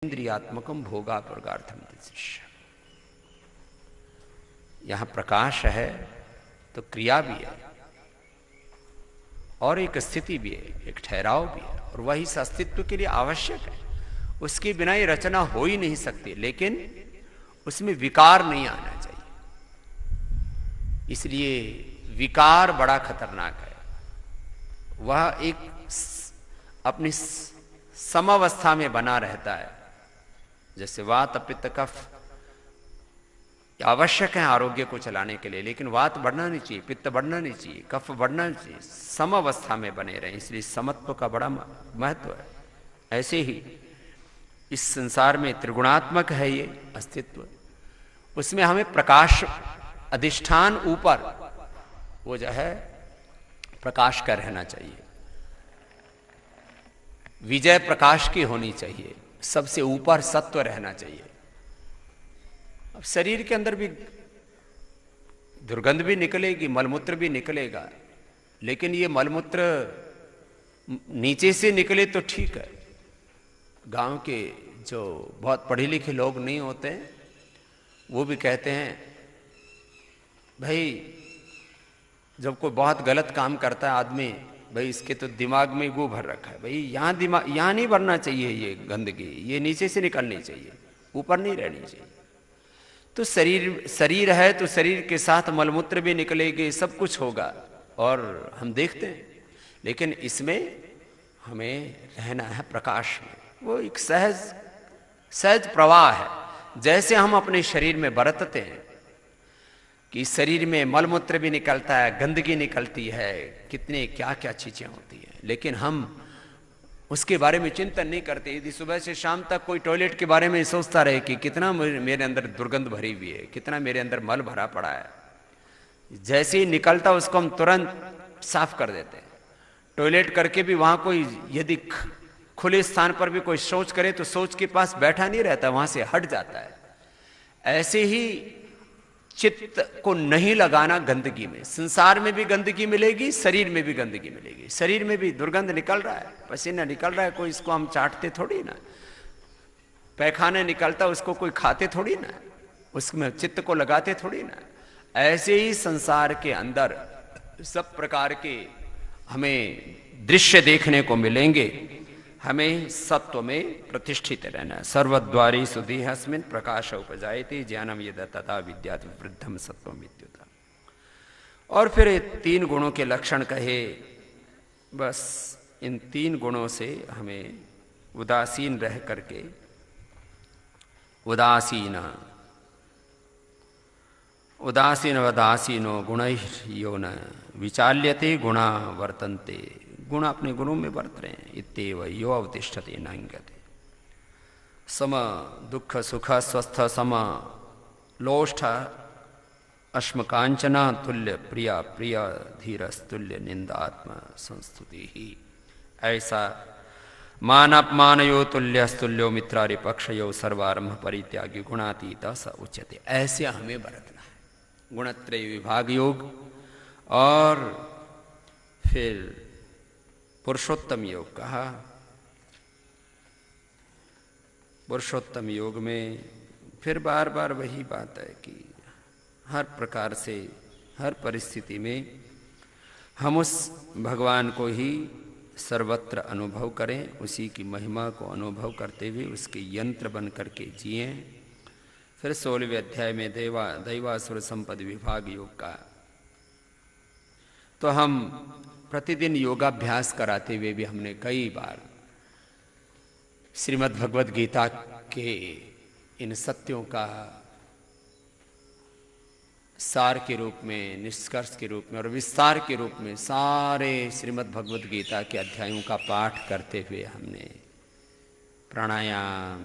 इंद्रियात्मकम भोगा प्रगार्थम दृश्य। यहां प्रकाश है तो क्रिया भी है और एक स्थिति भी है, एक ठहराव भी है, और वही इस अस्तित्व के लिए आवश्यक है। उसके बिना ये रचना हो ही नहीं सकती, लेकिन उसमें विकार नहीं आना चाहिए। इसलिए विकार बड़ा खतरनाक है। वह एक अपनी समावस्था में बना रहता है। जैसे वात पित्त कफ आवश्यक है आरोग्य को चलाने के लिए, लेकिन वात बढ़ना नहीं चाहिए, पित्त बढ़ना नहीं चाहिए, कफ बढ़ना नहीं चाहिए, समावस्था में बने रहें। इसलिए समत्व का बड़ा महत्व है। ऐसे ही इस संसार में त्रिगुणात्मक है ये अस्तित्व। उसमें हमें प्रकाश अधिष्ठान ऊपर वो जो है प्रकाश का रहना चाहिए, विजय प्रकाश की होनी चाहिए, सबसे ऊपर सत्व रहना चाहिए। अब शरीर के अंदर भी दुर्गंध भी निकलेगी, मलमूत्र भी निकलेगा, लेकिन ये मलमूत्र नीचे से निकले तो ठीक है। गांव के जो बहुत पढ़े लिखे लोग नहीं होते हैं, वो भी कहते हैं भाई जब कोई बहुत गलत काम करता है आदमी, भाई इसके तो दिमाग में वो भर रखा है, भाई यहाँ दिमाग यहाँ नहीं भरना चाहिए, ये गंदगी ये नीचे से निकलनी चाहिए, ऊपर नहीं रहनी चाहिए। तो शरीर है तो शरीर के साथ मलमूत्र भी निकलेगी, सब कुछ होगा और हम देखते हैं। लेकिन इसमें हमें रहना है प्रकाश में। वो एक सहज प्रवाह है। जैसे हम अपने शरीर में बरतते हैं कि शरीर में मलमूत्र भी निकलता है, गंदगी निकलती है, कितने क्या क्या चीजें होती हैं, लेकिन हम उसके बारे में चिंतन नहीं करते। यदि सुबह से शाम तक कोई टॉयलेट के बारे में सोचता रहे कि कितना मेरे अंदर दुर्गंध भरी हुई है, कितना मेरे अंदर मल भरा पड़ा है, जैसे ही निकलता उसको हम तुरंत साफ कर देते हैं। टॉयलेट करके भी वहां कोई यदि खुले स्थान पर भी कोई शौच करे तो शौच के पास बैठा नहीं रहता, वहां से हट जाता है। ऐसे ही चित्त को नहीं लगाना गंदगी में। संसार में भी गंदगी मिलेगी, शरीर में भी गंदगी मिलेगी। शरीर में भी दुर्गंध निकल रहा है, पसीना निकल रहा है, कोई इसको हम चाटते थोड़ी ना। पैखाने निकलता उसको कोई खाते थोड़ी ना, उसमें चित्त को लगाते थोड़ी ना। ऐसे ही संसार के अंदर सब प्रकार के हमें दृश्य देखने को मिलेंगे। हमें सत्व में प्रतिष्ठित रहना है। सर्वद्वारी सुधीहस्मिन् प्रकाश उपजायते ज्ञानम यदा तथा विद्यात् वृद्धम सत्वम विद्युता। और फिर 3 गुणों के लक्षण कहे। बस इन 3 गुणों से हमें उदासीन रह करके, उदासीन वदासीनो गुणैर्यो न विचाल्यते गुणा वर्तन्ते। गुण अपने गुणों में बरत रहे हैं। इत्येव यो अवतिष्ठते नांगते। सम दुख सुख स्वस्थ सम लोष्ठ अश्मकांचना तुल्य प्रिया प्रिय धीरस्तुल्य निंदात्म संस्तुति ही। ऐसा मान अपमानयो तुल्यस्तुल्यो मित्रारि पक्षयो सर्वारंभ परित्यागी गुणातीत स उच्यते। ऐसे हमें बरतना है। गुणत्रय विभाग योग और फिर पुरुषोत्तम योग कहा। पुरुषोत्तम योग में फिर बार बार वही बात है कि हर प्रकार से हर परिस्थिति में हम उस भगवान को ही सर्वत्र अनुभव करें, उसी की महिमा को अनुभव करते हुए उसके यंत्र बन करके जिए। फिर 16वें अध्याय में दैवासुर संपद विभाग योग का। तो हम प्रतिदिन योगाभ्यास कराते हुए भी हमने कई बार श्रीमद् भगवद गीता के इन सत्यों का सार के रूप में, निष्कर्ष के रूप में और विस्तार के रूप में सारे श्रीमद् भगवद गीता के अध्यायों का पाठ करते हुए हमने प्राणायाम,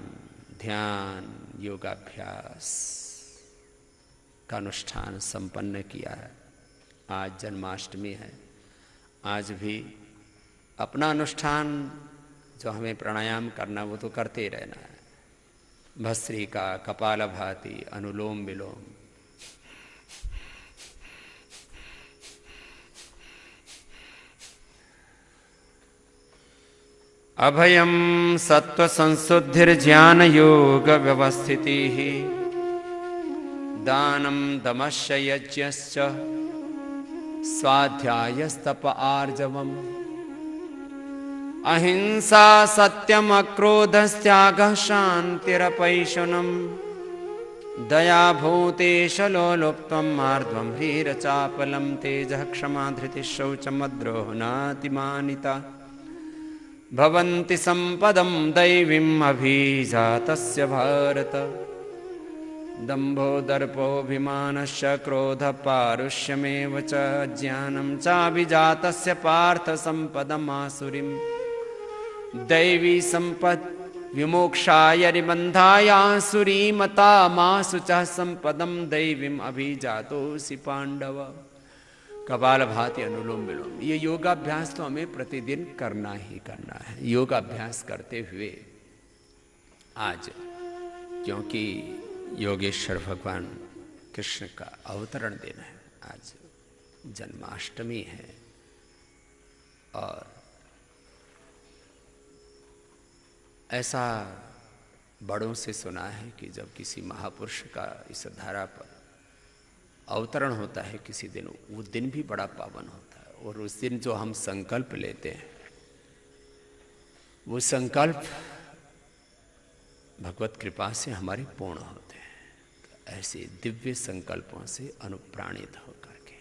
ध्यान, योगाभ्यास का अनुष्ठान संपन्न किया है। आज जन्माष्टमी है। आज भी अपना अनुष्ठान जो हमें प्राणायाम करना वो तो करते ही रहना है। भस्त्रिका, कपालभाति, अनुलोम विलोम, अभयम सत्व संशुद्धिर्ज्ञान योग व्यवस्थिति दानम दमश्च यज्ञश्च स्वाध्यायस्तप आर्जवम् अहिंसा सत्यम अक्रोधस्त्यागः शान्तिरपैशुनम् दया भूतेश लोलुप्त्वं मार्द्वं ह्रीरचापलं तेजः क्षमा धृतिः शौचमद्रोहो नातिमानिता भवन्ति सम्पदं दैवीम् अभिजातस्य भारत दम्भो दर्पोऽभिमानश्च क्रोधः पारुष्यमेव च ज्ञानं चाभिजातस्य पार्थ सम्पदम् आसुरीं दैवी सम्पत् विमोक्षाय निबन्धाय आसुरीमता मासु च सम्पदं दैवीम् अभिजातोऽसि पांडव। कपालभाति अनुलोम विलोम, ये योगाभ्यास तो हमें प्रतिदिन करना ही करना है। योगाभ्यास करते हुए आज, क्योंकि योगेश्वर भगवान कृष्ण का अवतरण दिन है, आज जन्माष्टमी है और ऐसा बड़ों से सुना है कि जब किसी महापुरुष का इस धारा पर अवतरण होता है किसी दिन, वो दिन भी बड़ा पावन होता है। और उस दिन जो हम संकल्प लेते हैं, वो संकल्प भगवत कृपा से हमारे पूर्ण होते हैं। तो ऐसे दिव्य संकल्पों से अनुप्राणित होकर के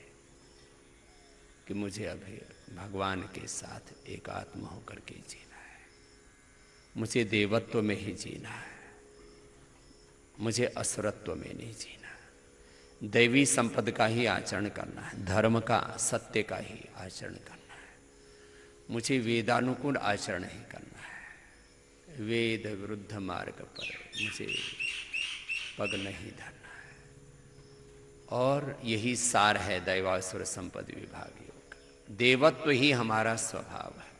कि मुझे अभी भगवान के साथ एकात्म होकर के जीना है, मुझे देवत्व में ही जीना है, मुझे असुरत्व में नहीं जीना, दैवी संपद का ही आचरण करना है, धर्म का सत्य का ही आचरण करना है, मुझे वेदानुकूल आचरण ही करना है, वेद विरुद्ध मार्ग पर मुझे पग नहीं धरना है। और यही सार है दैवासुर संपद विभाग योग। देवत्व ही हमारा स्वभाव है,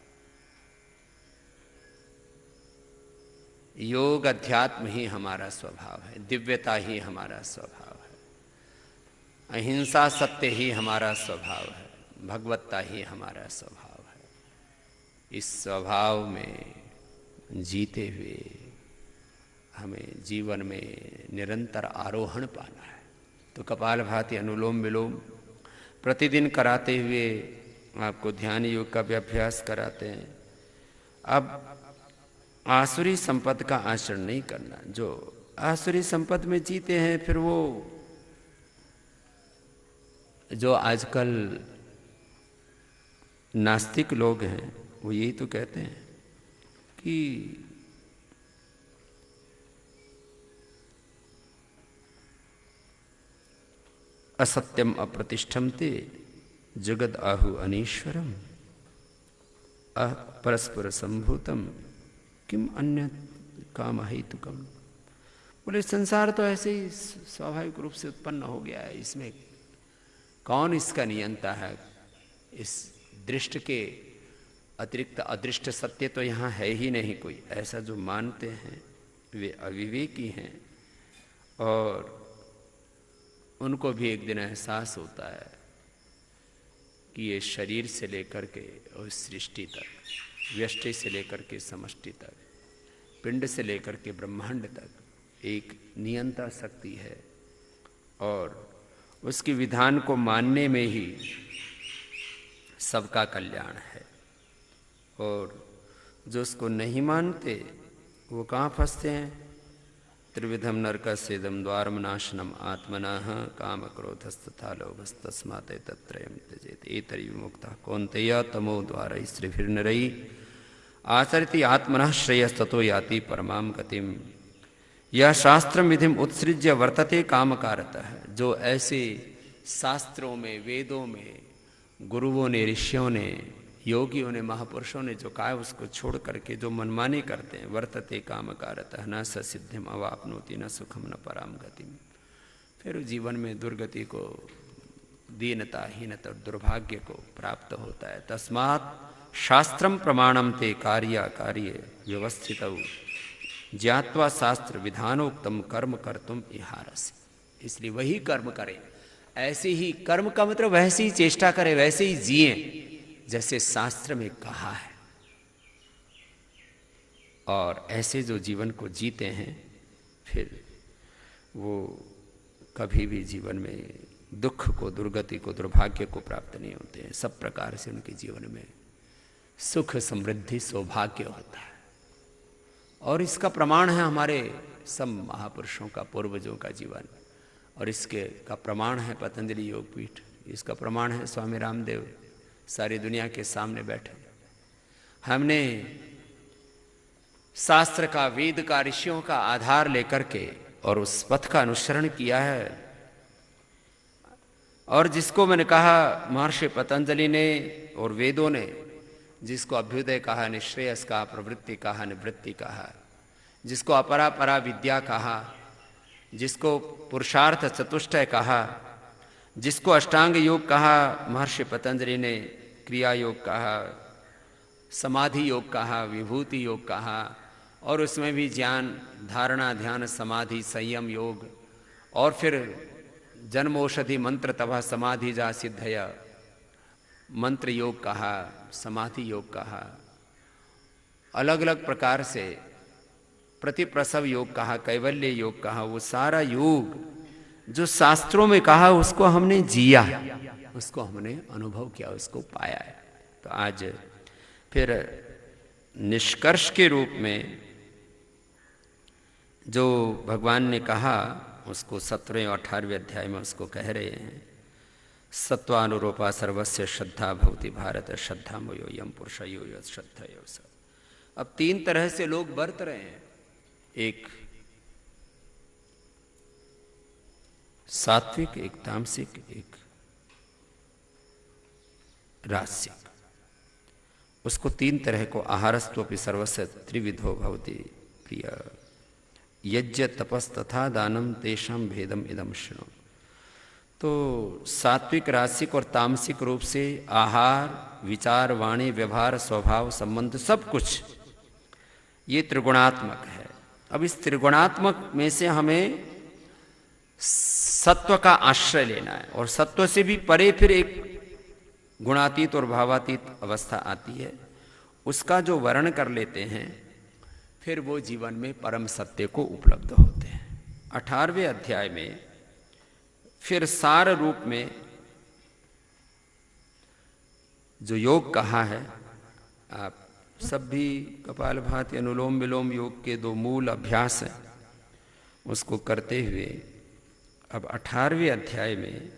योग अध्यात्म ही हमारा स्वभाव है, दिव्यता ही हमारा स्वभाव है, अहिंसा सत्य ही हमारा स्वभाव है, भगवत्ता ही हमारा स्वभाव है। इस स्वभाव में जीते हुए हमें जीवन में निरंतर आरोहण पाना है। तो कपालभाति अनुलोम विलोम प्रतिदिन कराते हुए आपको ध्यान योग का भी अभ्यास कराते हैं। अब आसुरी संपद का आचरण नहीं करना। जो आसुरी संपद में जीते हैं, फिर वो जो आजकल नास्तिक लोग हैं, वो यही तो कहते हैं कि असत्यम अप्रतिष्ठम ते जगद आहु अनीश्वरम परस्पर संभूतम किम अन्य काम हेतुकम। बोले संसार तो ऐसे ही स्वाभाविक रूप से उत्पन्न हो गया है, इसमें कौन इसका नियंता है। इस दृष्ट के अतिरिक्त अदृष्ट सत्य तो यहाँ है ही नहीं कोई। ऐसा जो मानते हैं वे अविवेकी हैं, और उनको भी एक दिन एहसास होता है कि ये शरीर से लेकर के और सृष्टि तक, व्यष्टि से लेकर के समष्टि तक, पिंड से लेकर के ब्रह्मांड तक एक नियंता शक्ति है, और उसके विधान को मानने में ही सबका कल्याण है। और जो उसको नहीं मानते वो कहाँ फंसते हैं। त्रिविधम नरकस्येदं द्वारम नाशनम आत्मनः काम क्रोधस्तथा लोभस्तस्मात् एतत्त्रयं त्यजेत एतरि विमुक्तः कौन्तेय तमो द्वारैः श्रीभिर्नरैः आचरति आत्मनः श्रेयस्ततो याति परमां गतिम्। यह शास्त्र विधिम उत्सृज्य वर्तते कामकारतः। जो ऐसे शास्त्रों में, वेदों में गुरुओं ने, ऋषियों ने, योगियों ने, महापुरुषों ने जो कहा उसको छोड़ करके जो मनमानी करते हैं, वर्तते कामकारतः न स सिद्धिम अवाप्नोति न सुखम न पराम गतिम। फिर जीवन में दुर्गति को, दीनता, हीनता, दुर्भाग्य को प्राप्त होता है। तस्मात् शास्त्रम प्रमाणम ते कार्य कार्य व्यवस्थितौ ज्ञात्वा शास्त्र विधानोक्तम कर्म कर्तुम इहारसि। इसलिए वही कर्म करें, ऐसे ही कर्म का मतलब वैसे ही चेष्टा करें, वैसे ही जिए जैसे शास्त्र में कहा है। और ऐसे जो जीवन को जीते हैं फिर वो कभी भी जीवन में दुख को, दुर्गति को, दुर्भाग्य को प्राप्त नहीं होते हैं। सब प्रकार से उनके जीवन में सुख, समृद्धि, सौभाग्य होता है। और इसका प्रमाण है हमारे सब महापुरुषों का, पूर्वजों का जीवन, और इसके का प्रमाण है पतंजलि योगपीठ, इसका प्रमाण है स्वामी रामदेव सारी दुनिया के सामने बैठे। हमने शास्त्र का, वेद का, ऋषियों का आधार लेकर के और उस पथ का अनुसरण किया है। और जिसको मैंने कहा महर्षि पतंजलि ने और वेदों ने जिसको अभ्युदय कहा, निश्रेयस कहा, प्रवृत्ति कहा, निवृत्ति कहा, जिसको अपरा परा विद्या कहा, जिसको पुरुषार्थ चतुष्टय कहा, जिसको अष्टांग योग कहा महर्षि पतंजलि ने, क्रिया योग कहा, समाधि योग कहा, विभूति योग कहा, और उसमें भी ज्ञान, धारणा, ध्यान, समाधि, संयम योग, और फिर जन्मौषधि मंत्र तथा समाधि जा सिद्धया, मंत्र योग कहा, समाधि योग कहा, अलग अलग प्रकार से प्रतिप्रसव योग कहा, कैवल्य योग कहा। वो सारा योग जो शास्त्रों में कहा उसको हमने जिया, उसको हमने अनुभव किया, उसको पाया है। तो आज फिर निष्कर्ष के रूप में जो भगवान ने कहा उसको 17वें और 18वें अध्याय में उसको कह रहे हैं, सत्वानुरूपा सर्वस्य श्रद्धा भवति भारत, श्रद्धा मयो यम पुरुषयो यत् श्रद्धयो स। अब 3 तरह से लोग बरत रहे हैं, एक सात्विक, एक तामसिक, एक राजसिक। उसको 3 तरह को आहारस्त्वपि सर्वस्य त्रिविधो भवति प्रिय, यज्ञ तपस तथा दानम तेषाम भेदम इदम शृणु। तो सात्विक, राजसिक और तामसिक रूप से आहार, विचार, वाणी, व्यवहार, स्वभाव, संबंध सब कुछ ये त्रिगुणात्मक है। अब इस त्रिगुणात्मक में से हमें सत्व का आश्रय लेना है, और सत्व से भी परे फिर एक गुणातीत और भावातीत अवस्था आती है, उसका जो वर्णन कर लेते हैं फिर वो जीवन में परम सत्य को उपलब्ध होते हैं। 18वें अध्याय में फिर सार रूप में जो योग कहा है, आप सब भी कपालभाति, अनुलोम विलोम योग के 2 मूल अभ्यास हैं, उसको करते हुए अब 18वें अध्याय में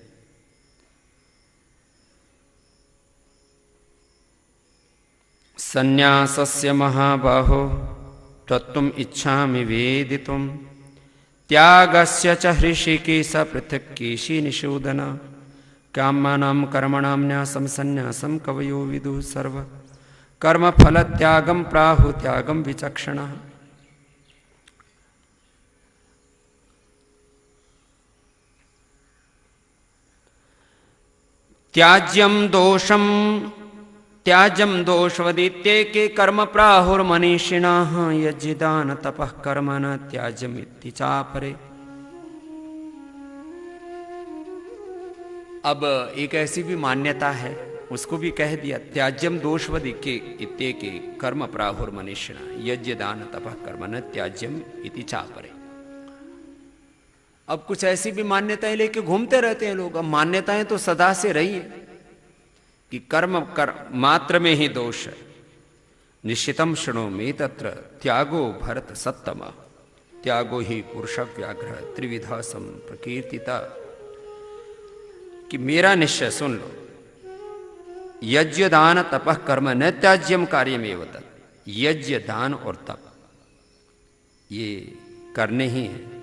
संन्यासस्य महाबाहो तत्त्वम् इच्छामि वेदितुम् त्यागस्य च हृषिकेश पृथक् केशी निषूदन कामानां कर्मणां न्यासं संन्यासं कवयो विदुः सर्व कर्म फल त्यागम प्राहु त्यागम विचक्षणः। त्याज्यम दोषवदित्येके कर्म प्राहुर्मनीषिणः यज्ञदान तपः कर्म न त्याज्यमिति चापरे। अब एक ऐसी भी मान्यता है, उसको भी कह दिया, त्याज्यम दोषवदित्येके कर्म प्राहुर्मनीषिणः यज्ञदान तपः कर्म न त्याज्यम इति चापरे। अब कुछ ऐसी भी मान्यताएं लेके घूमते रहते हैं लोग। अब मान्यताएं तो सदा से रही हैं कि कर्म मात्र में ही दोष है। निश्चितम शृणो मे तत्र त्यागो भरत सत्तम त्यागो ही पुरुष व्याघ्र त्रिविधा सम प्रकीर्तिता। कि मेरा निश्चय सुन लो, यज्ञ दान तपः कर्म न त्याज्यम कार्यमेव तत्। यज्ञ, दान और तप ये करने ही हैं।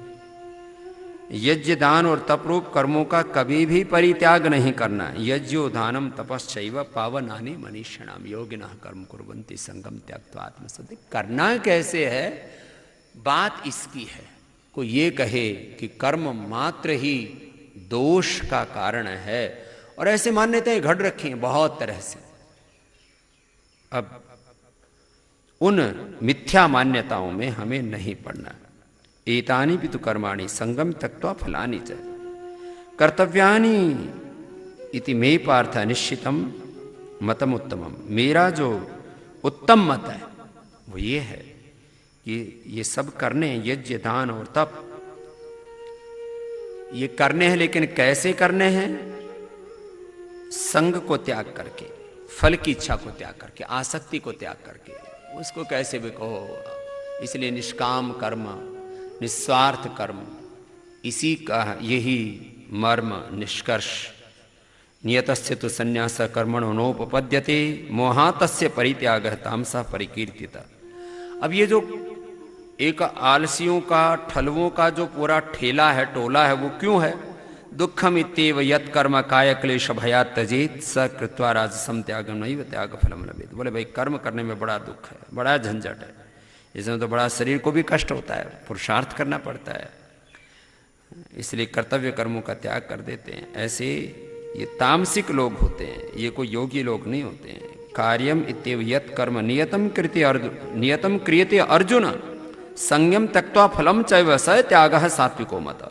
यज्ञ, दान और तप रूप कर्मों का कभी भी परित्याग नहीं करना। यज्ञो दानम तपश्चैव पावनानि मनीषिणाम योगिनः कर्म कुर्वन्ति संगम त्यक्त्वा आत्मसुद्धि। करना कैसे है, बात इसकी है। कोई ये कहे कि कर्म मात्र ही दोष का कारण है, और ऐसे मान्यताएं घड़ रखी हैं बहुत तरह से। अब उन मिथ्या मान्यताओं में हमें नहीं पड़ना। एतानि भी तो कर्माणि संगम त्यक्त्वा फलानि च कर्तव्यानि इति मे पार्थ निश्चितम मतम उत्तमम। मेरा जो उत्तम मत है वो ये है ये सब करने हैं, यज्ञ दान और तप ये करने हैं, लेकिन कैसे करने हैं? संग को त्याग करके, फल की इच्छा को त्याग करके, आसक्ति को त्याग करके, उसको कैसे भी कहो। इसलिए निष्काम कर्म, निस्वार्थ कर्म, इसी का यही मर्म निष्कर्ष। नियतस्य तो संन्यास कर्मणो नोपपद्यते मोहातस्य परित्यागः तामसा परिकीर्तित। अब ये जो एक आलसियों का, ठलवों का जो पूरा ठेला है, टोला है, वो क्यों है? दुखम इत्येव यत् कर्म काय क्लेश भयात् त्यजेत स कृत्वा राजसम त्यागम नैव त्याग फलम लभेत। बोले भाई कर्म करने में बड़ा दुख है, बड़ा झंझट है, इसमें तो बड़ा शरीर को भी कष्ट होता है, पुरुषार्थ करना पड़ता है, इसलिए कर्तव्य कर्मों का त्याग कर देते हैं। ऐसे ये तामसिक लोग होते हैं, ये कोई योगी लोग नहीं होते हैं। कार्यम इत्येव यत् कर्म नियतम क्रियते अर्जुन संयम त्यक्त्वा फलम चैव स त्यागः सात्विको मत।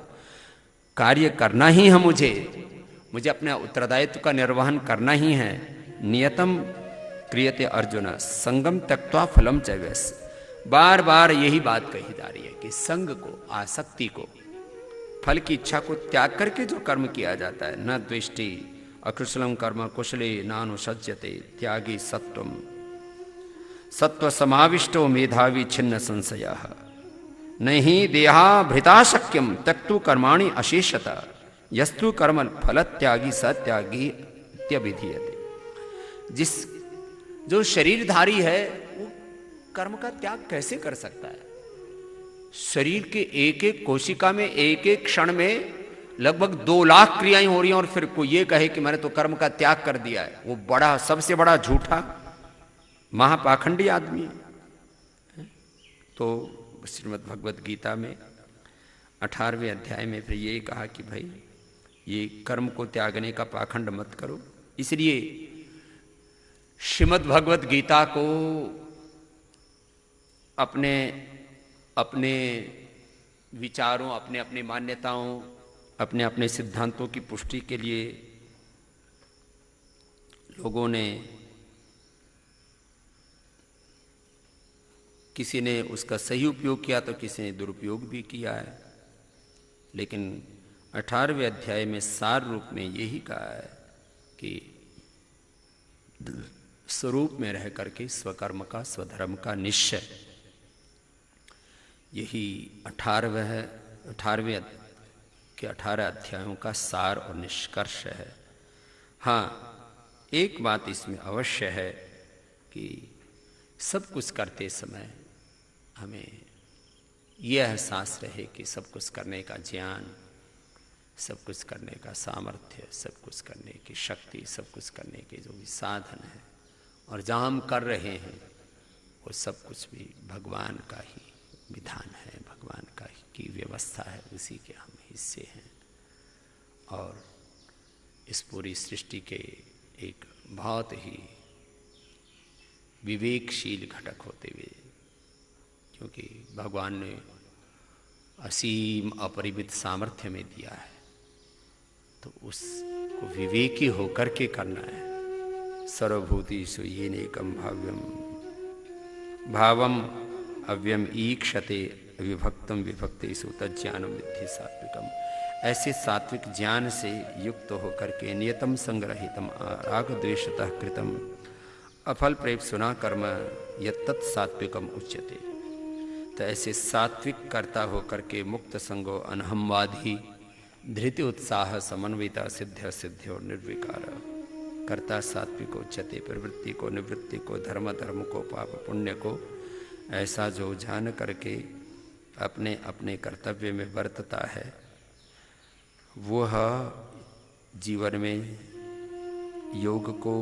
कार्य करना ही है, मुझे अपने उत्तरदायित्व का निर्वहन करना ही है। नियतम क्रियते अर्जुन संगम त्यक्त्वा फलम चैव। बार बार यही बात कही जा रही है कि संग को, आसक्ति को, फल की इच्छा को त्याग करके जो कर्म किया जाता है, न द्वेष्टि अकुशलम कर्म कुशले नानुसज्जते त्यागी सत्वम सत्व समाविष्टो मेधावी छिन्न संशयः नहीं देहा भृताशक्यम त्यक्तु कर्माणि अशेषता यस्तु कर्म फल त्यागी सत्यागी इत्यभिधीयते। जो शरीरधारी है वो कर्म का त्याग कैसे कर सकता है? शरीर के एक एक कोशिका में, एक एक क्षण में लगभग 2 लाख क्रियाएं हो रही हैं, और फिर कोई ये कहे कि मैंने तो कर्म का त्याग कर दिया है, वो बड़ा, सबसे बड़ा झूठा महापाखंडी आदमी है। तो श्रीमद् भगवत गीता में 18वें अध्याय में फिर ये कहा कि भाई ये कर्म को त्यागने का पाखंड मत करो। इसलिए श्रीमद् भगवत गीता को अपने अपने विचारों, अपने अपने मान्यताओं, अपने अपने सिद्धांतों की पुष्टि के लिए लोगों ने, किसी ने उसका सही उपयोग किया तो किसी ने दुरुपयोग भी किया है, लेकिन 18वें अध्याय में सार रूप में यही कहा है कि स्वरूप में रह करके स्वकर्म का, स्वधर्म का निश्चय, यही 18वें के 18 अध्यायों का सार और निष्कर्ष है। हाँ, एक बात इसमें अवश्य है कि सब कुछ करते समय हमें यह एहसास रहे कि सब कुछ करने का ज्ञान, सब कुछ करने का सामर्थ्य, सब कुछ करने की शक्ति, सब कुछ करने के जो भी साधन है और जहाँ हम कर रहे हैं वो सब कुछ भी भगवान का ही विधान है, भगवान का ही की व्यवस्था है, उसी के हम हिस्से हैं। और इस पूरी सृष्टि के एक बहुत ही विवेकशील घटक होते हुए, क्योंकि भगवान ने असीम अपरिमित सामर्थ्य में दिया है, तो उसको विवेकी होकर के करना है। सर्वभूतेषु येनैकं भाव्यम भावम अव्यम ईक्षते विभक्तम विभक्तेषु तज्ज्ञानम विद्धि सात्विकम। ऐसे सात्विक ज्ञान से युक्त होकर के नियतम संग्रहितम राग द्वेषतः कृतम अफल प्रेप्सुना कर्म यत्तत् सात्विकम उच्यते। तो ऐसे सात्विक कर्ता होकर के मुक्त संगो अनहमवादी धृति उत्साह समन्विता सिद्ध सिद्ध और निर्विकार कर्ता सात्विक उच्यते। प्रवृत्ति को, निवृत्ति को, धर्म धर्म को, पाप पुण्य को ऐसा जो जान करके अपने अपने कर्तव्य में बरतता है, वह जीवन में योग को,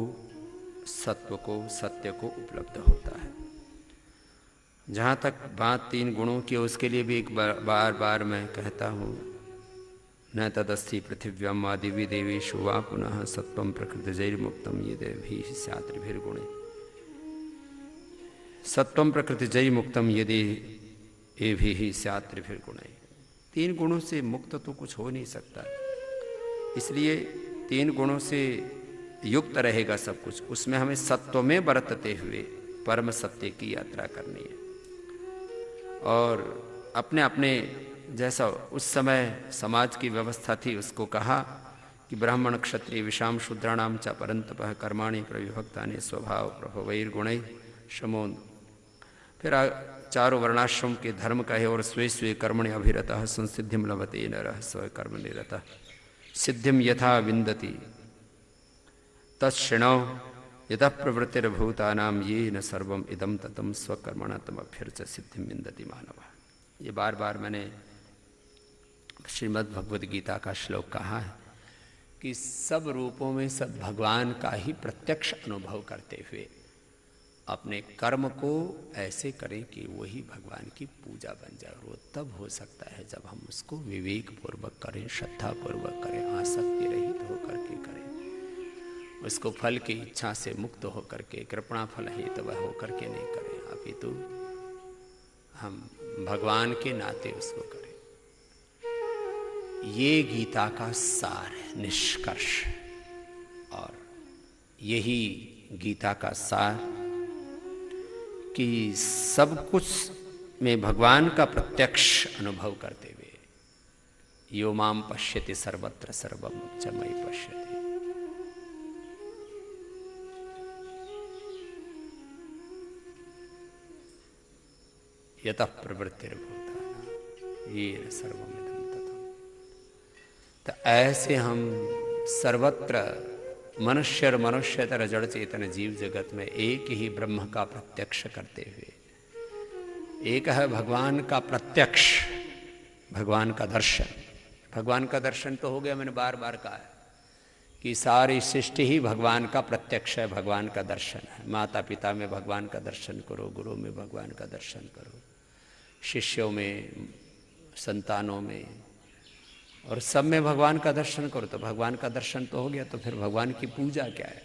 सत्व को, सत्य को उपलब्ध होता है। जहाँ तक बात 3 गुणों की, उसके लिए भी एक बार बार मैं कहता हूँ, न तदस्थि पृथिव्याम वा दिव्य देवेषु वा पुनः सत्वम प्रकृतिजैर्मुक्तम ये देवी स्यात्रिभिर्गुणे। सत्वम प्रकृतिजैर्मुक्तम यदि एभिः स्यात्रिभिर्गुणे। 3 गुणों से मुक्त तो कुछ हो नहीं सकता, इसलिए 3 गुणों से युक्त रहेगा सब कुछ। उसमें हमें सत्व में बरतते हुए परम सत्य की यात्रा करनी है। और अपने अपने जैसा उस समय समाज की व्यवस्था थी उसको कहा कि ब्राह्मण क्षत्रिय विषाम शूद्राणाम च परंतपः कर्माणि प्रविभक्तानि स्वभाव प्रभवैर्गुणै शमो। फिर चारों वर्णाश्रम के धर्म कहे और स्वे स्वे कर्मणि अभिरतः संसिद्धिम लभते नरः स्वकर्म निरतः सिद्धिम यथा विन्दति तत्क्षणौ यतः प्रवृत्तिर्भूतानां येन सर्वम इदं ततं स्वकर्मणा तमभ्यर्च्य सिद्धिं विन्दति मानवः। ये बार बार मैंने श्रीमद् भगवद गीता का श्लोक कहा है कि सब रूपों में सब भगवान का ही प्रत्यक्ष अनुभव करते हुए अपने कर्म को ऐसे करें कि वही भगवान की पूजा बन जाए। और वो तब हो सकता है जब हम उसको विवेक पूर्वक करें, श्रद्धा पूर्वक करें, आसक्ति रहित होकर के करें, उसको फल की इच्छा से मुक्त होकर के कृपणा फल हेतु वह होकर के नहीं करें, अपितु हम भगवान के नाते उसको करें। ये गीता का सार है, निष्कर्ष। और यही गीता का सार कि सब कुछ में भगवान का प्रत्यक्ष अनुभव करते हुए यो माम पश्यति सर्वत्र सर्वम च मयि पश्यति। यतः प्रवृत्तिर्भूतानां येन सर्वमिदं ततं। तो ऐसे हम सर्वत्र मनुष्य मनुष्यतर जड़ चेतन जीव जगत में एक ही ब्रह्म का प्रत्यक्ष करते हुए, एक है भगवान का प्रत्यक्ष, भगवान का दर्शन। भगवान का दर्शन तो हो गया, मैंने बार बार कहा है कि सारी सृष्टि ही भगवान का प्रत्यक्ष है, भगवान का दर्शन है। माता पिता में भगवान का दर्शन करो, गुरु में भगवान का दर्शन करो, शिष्यों में, संतानों में, और सब में भगवान का दर्शन करो। तो भगवान का दर्शन तो हो गया, तो फिर भगवान की पूजा क्या है?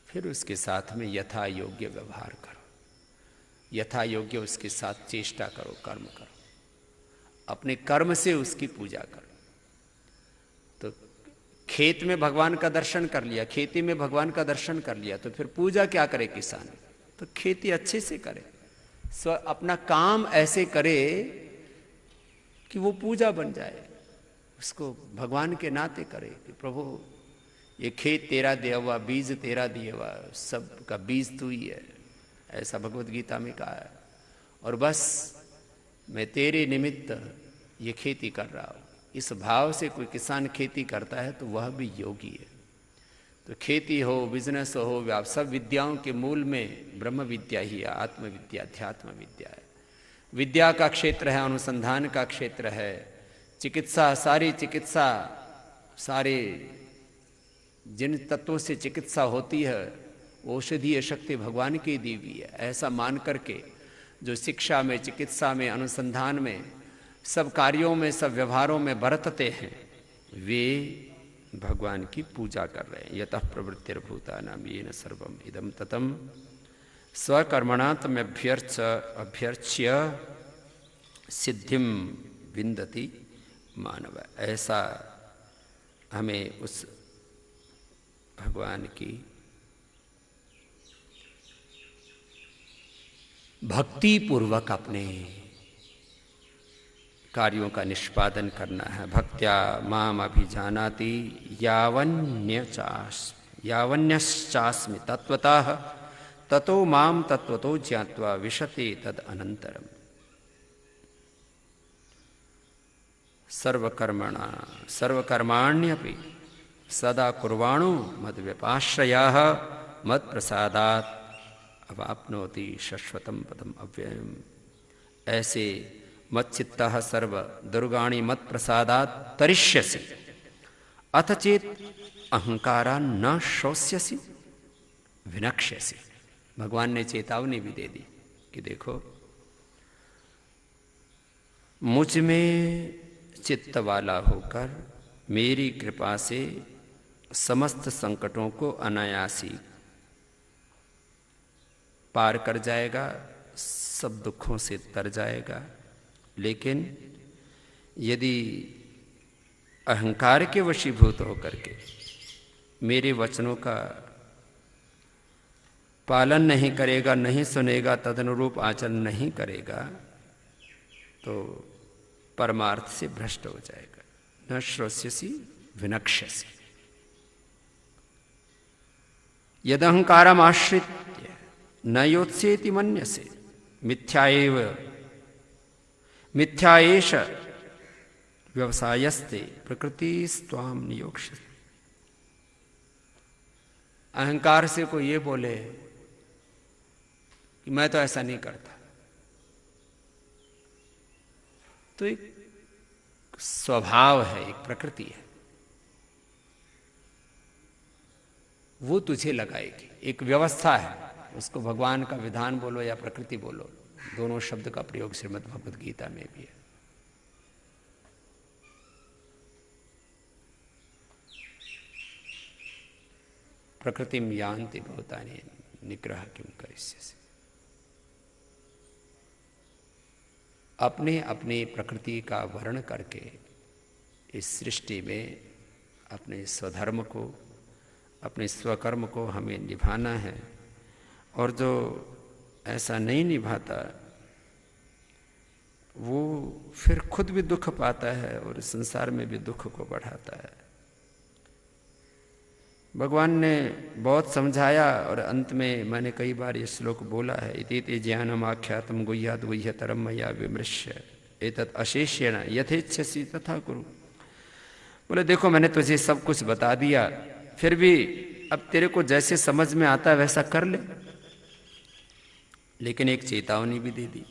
फिर उसके साथ में यथा योग्य व्यवहार करो, यथा योग्य उसके साथ चेष्टा करो, कर्म करो, अपने कर्म से उसकी पूजा करो। तो खेत में भगवान का दर्शन कर लिया, खेती में भगवान का दर्शन कर लिया, तो फिर पूजा क्या करे किसान? तो खेती अच्छे से करे, अपना काम ऐसे करे कि वो पूजा बन जाए, उसको भगवान के नाते करे कि प्रभु ये खेत तेरा दिया हुआ, बीज तेरा दिया हुआ, सब का बीज तू ही है, ऐसा भगवत गीता में कहा है। और बस मैं तेरे निमित्त ये खेती कर रहा हूँ। इस भाव से कोई किसान खेती करता है तो वह भी योगी है। तो खेती हो, बिजनेस हो, सब विद्याओं के मूल में ब्रह्म विद्या ही है, आत्मविद्या, अध्यात्म विद्या है। विद्या का क्षेत्र है, अनुसंधान का क्षेत्र है, चिकित्सा, सारी चिकित्सा, सारे जिन तत्वों से चिकित्सा होती है औषधीय शक्ति भगवान की दी हुई है। ऐसा मान करके जो शिक्षा में, चिकित्सा में, अनुसंधान में, सब कार्यों में, सब व्यवहारों में बरतते हैं, वे भगवान की पूजा कर रहे हैं। यतः प्रवृत्तिर्भूतानां येन सर्वम इदं ततं स्वकर्मणा तमभ्यर्च्य सिद्धिं विन्दति मानव। ऐसा हमें उस भगवान की भक्ति पूर्वक अपने कार्यों का निष्पादन करना है। भक्त्या माम अभिजानाति यावन्यश्चास्मि तत्वतः ततो माम तत्वतो ज्ञात्वा विशते तद अनंतरम। सर्वकर्माण्यपि सदा कुर्वाणो मद्व्यपाश्रयाः मत्प्रसादात् अवाप्नोति शाश्वतं पदम अव्ययम्। ऐसे मच्चित्तः सर्व दुर्गाणि मत्प्रसादात् तरिष्यसि अथ चेत अहंकारा न शोष्यसि विनक्ष्यसि। भगवान ने चेतावनी भी दे दी कि देखो, मुझ में चित्त वाला होकर मेरी कृपा से समस्त संकटों को अनायासी पार कर जाएगा, सब दुखों से तर जाएगा। लेकिन यदि अहंकार के वशीभूत होकर के मेरे वचनों का पालन नहीं करेगा, नहीं सुनेगा, तदनुरूप आचरण नहीं करेगा, तो परमार्थ से भ्रष्ट हो जाएगा। न श्रोष्यसि विनक्ष्यसि। यद अहंकारम आश्रित्य न योत्सेति मन्यसे मिथ्या एव मिथ्या एष व्यवसायस्ते प्रकृति स्वाम नियोक्ष्यति। अहंकार से कोई ये बोले कि मैं तो ऐसा नहीं करता, तो एक स्वभाव है, एक प्रकृति है, वो तुझे लगाएगी। एक व्यवस्था है, उसको भगवान का विधान बोलो या प्रकृति बोलो, दोनों शब्द का प्रयोग श्रीमद् भगवद गीता में भी है। प्रकृतिम यान्ति भूतानि निग्रह किम करिष्यसि। अपने अपने प्रकृति का वर्ण करके इस सृष्टि में अपने स्वधर्म को, अपने स्वकर्म को हमें निभाना है। और जो ऐसा नहीं निभाता वो फिर खुद भी दुख पाता है और संसार में भी दुख को बढ़ाता है। भगवान ने बहुत समझाया और अंत में मैंने कई बार ये श्लोक बोला है, इति ज्ञानम आख्यातम गुह्याद गुह्यतरम मया विमृश्य एतत् अशेष्येण यथेच्छसि तथा कुरु। बोले देखो मैंने तुझे सब कुछ बता दिया, फिर भी अब तेरे को जैसे समझ में आता है वैसा कर ले। लेकिन एक चेतावनी भी दे दी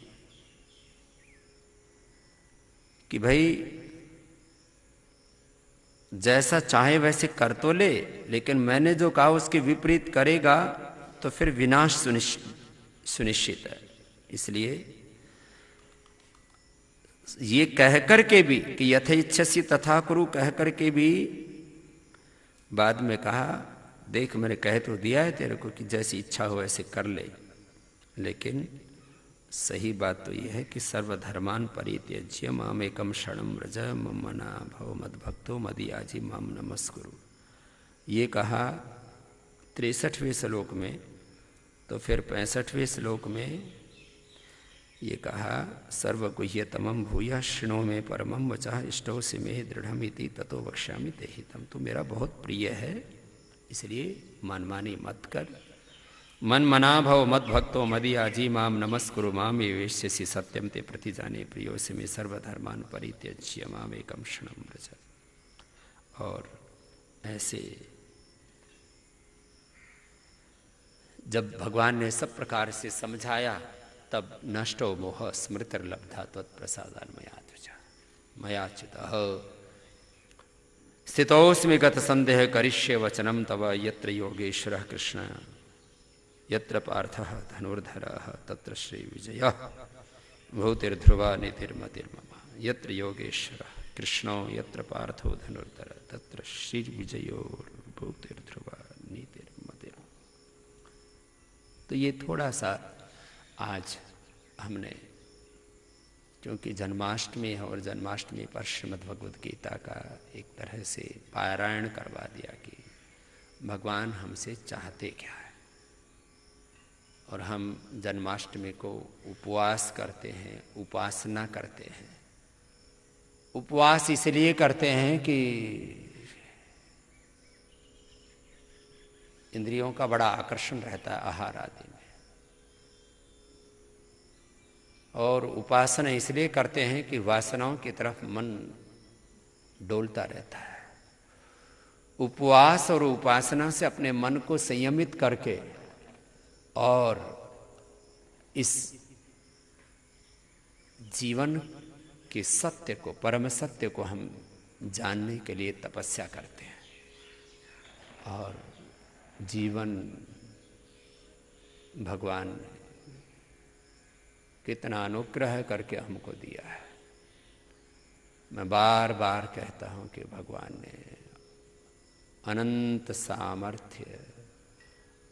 कि भाई जैसा चाहे वैसे कर तो ले, लेकिन मैंने जो कहा उसके विपरीत करेगा तो फिर विनाश सुनिश्चित है। इसलिए ये कहकर के भी कि यथेच्छसि तथा कुरु कहकर के भी बाद में कहा देख मैंने कह तो दिया है तेरे को कि जैसी इच्छा हो ऐसे कर ले, लेकिन सही बात तो यह है कि सर्वधर्मान परित्यज्य माम एकम शरणं व्रज मम भव मद्भक्तो मदीयाजी माम नमस्कुरु। ये कहा 63वें श्लोक में, तो फिर 65वें श्लोक में ये कहा सर्वगुह्यतमं भूयः शृणो मे परमं वचः इष्टोऽसि मे दृढ़मिति ततो वक्ष्यामि ते हितम्। तो मेरा बहुत प्रिय है, इसलिए मनमानी मत कर। मन मना भव मद भक्तो मदीयाजी माम नमस्कुरु माम ये वेश्यसि सत्यम ते प्रतिजाने प्रियोऽसि मे सर्वधर्मान परित्यज्य माम एकम शरणं व्रज। और ऐसे जब भगवान ने सब प्रकार से समझाया तब नष्टो मोह स्मृतिर्लब्धा त्वत्प्रसादान् मयाच्युतः स्थितोऽस्मि गत संदेह करिष्ये वचनम तव यत्र योगेश्वरः कृष्ण यत्र पार्थः धनुर्धरः तत्र श्री विजयः भूतिर्ध्रुवा नीतिर्मतिर्मम यत्र योगेश्वरः कृष्णो यत्र पार्थो धनुर्धरः तत्र श्री विजयो भूतिर्ध्रुवा नीतिर्मतिर्मम। तो ये थोड़ा सा आज हमने, क्योंकि जन्माष्टमी है और जन्माष्टमी पर श्रीमद् भगवद गीता का एक तरह से पारायण करवा दिया कि भगवान हमसे चाहते क्या है। और हम जन्माष्टमी को उपवास करते हैं, उपासना करते हैं। उपवास इसलिए करते हैं कि इंद्रियों का बड़ा आकर्षण रहता है आहार आदि में, और उपासना इसलिए करते हैं कि वासनाओं की तरफ मन डोलता रहता है। उपवास और उपासना से अपने मन को संयमित करके और इस जीवन के सत्य को, परम सत्य को हम जानने के लिए तपस्या करते हैं। और जीवन भगवान ने कितना अनुग्रह करके हमको दिया है। मैं बार बार कहता हूं कि भगवान ने अनंत सामर्थ्य,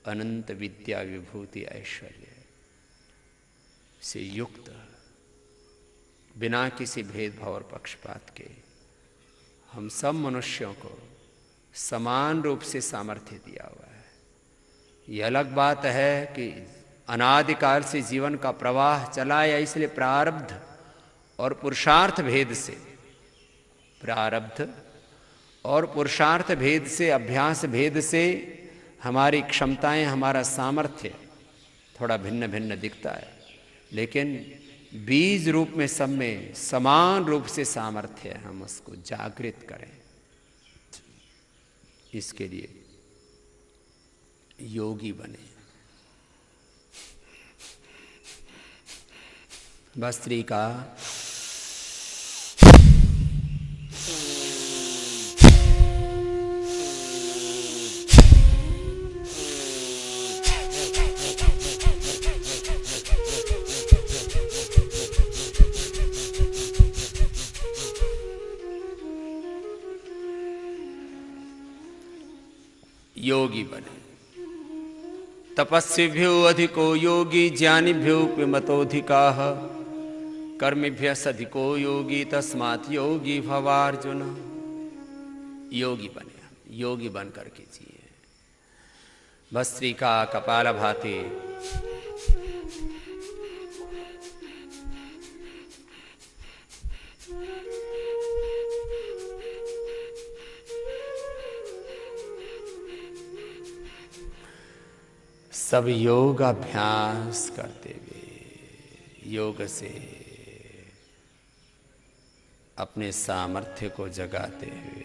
अनंत विद्या विभूति ऐश्वर्य से युक्त, बिना किसी भेदभाव और पक्षपात के हम सब मनुष्यों को समान रूप से सामर्थ्य दिया हुआ है। ये अलग बात है कि अनादिकाल से जीवन का प्रवाह चला या इसलिए प्रारब्ध और पुरुषार्थ भेद से, प्रारब्ध और पुरुषार्थ भेद से, अभ्यास भेद से हमारी क्षमताएं, हमारा सामर्थ्य थोड़ा भिन्न भिन्न दिखता है, लेकिन बीज रूप में सब में समान रूप से सामर्थ्य है। हम उसको जागृत करें, इसके लिए योगी बने। भस्त्रिका योगी बने। तपस्विभ्यो अधिको योगी ज्ञानिभ्यो मतोधिकाः कर्मिभ्यः अधिको योगी तस्मात् योगी भवार्जुन। योगी बने, योगी बन करके जिए। भस्त्रिका कपालभाति सब योग अभ्यास करते हुए, योग से अपने सामर्थ्य को जगाते हुए,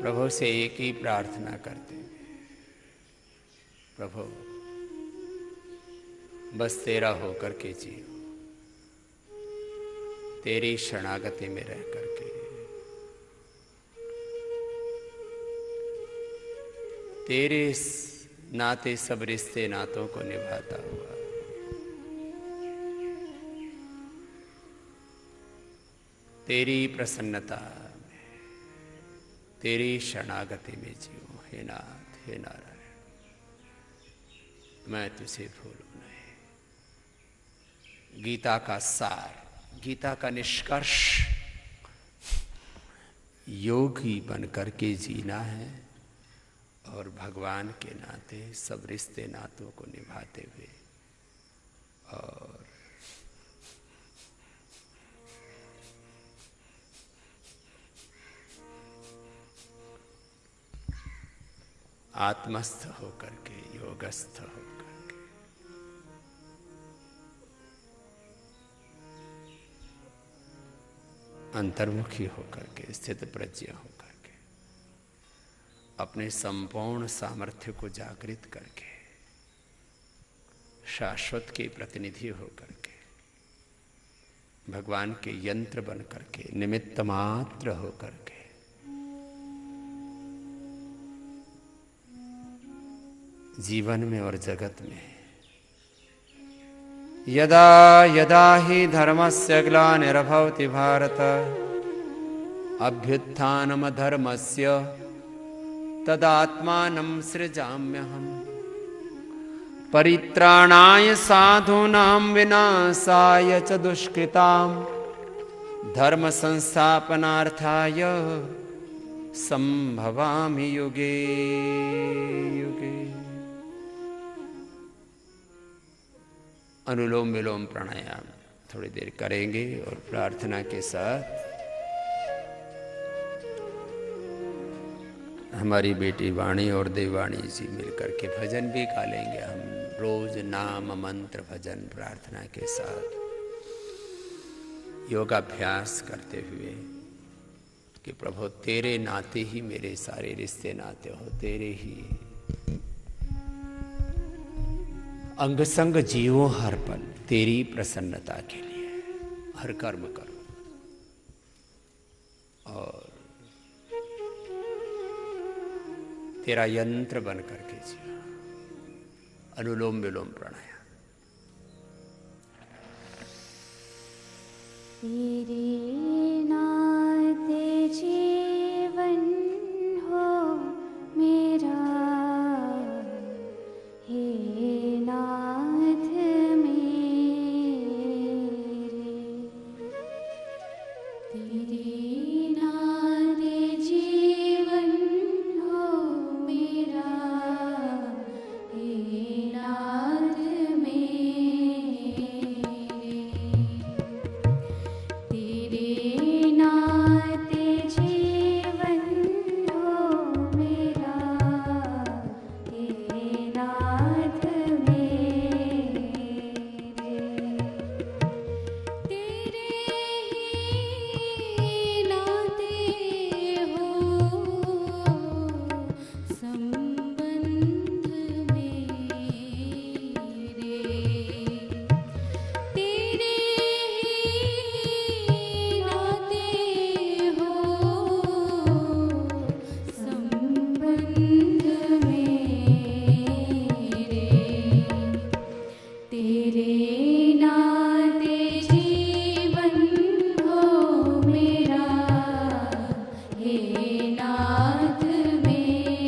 प्रभु से एक ही प्रार्थना करते हुए, प्रभु बस तेरा होकर के जियो, तेरी शरणागति में रह करके, तेरे नाते सब रिश्ते नातों को निभाता हुआ, तेरी प्रसन्नता में, तेरी शरणागति में जियो। हे नाथ, हे नारायण, मैं तुझे भूलूं नहीं। गीता का सार, गीता का निष्कर्ष, योगी बन करके जीना है और भगवान के नाते सब रिश्ते नातों को निभाते हुए, और आत्मस्थ होकर के, योगस्थ होकर के, अंतर्मुखी होकर के, स्थित प्रज्ञ होकर के, अपने संपूर्ण सामर्थ्य को जागृत करके, शाश्वत के प्रतिनिधि होकर के, भगवान के यंत्र बन करके, निमित्त मात्र होकर के, जीवन में और जगत में यदा यदा ही धर्मस्य ग्लानिर्भवति भारत अभ्युत्थानम धर्मस्य तदात्मानं सृजाम्यहम् परित्राणाय साधूनां विनाशाय च दुष्कृतां धर्म संस्थापनार्थाय संभवामि युगे युगे। अनुलोम विलोम प्राणायाम थोड़ी देर करेंगे और प्रार्थना के साथ हमारी बेटी वाणी और देवाणी जी मिलकर के भजन भी गा लेंगे। हम रोज नाम मंत्र भजन प्रार्थना के साथ योगाभ्यास करते हुए कि प्रभु तेरे नाते ही मेरे सारे रिश्ते नाते हो, तेरे ही अंग संग जीवो हर पल, तेरी प्रसन्नता के लिए हर कर्म करो और तेरा यंत्र बन करके जियो। अनुलोम विलोम प्राणायाम। तेरे नाते जीवन हो मेरा, हे नाथ मेरे। तेरे नाते जीवन हो मेरा, हे तेरे नाते जीवन हो मेरा, हे नाथ मेरे।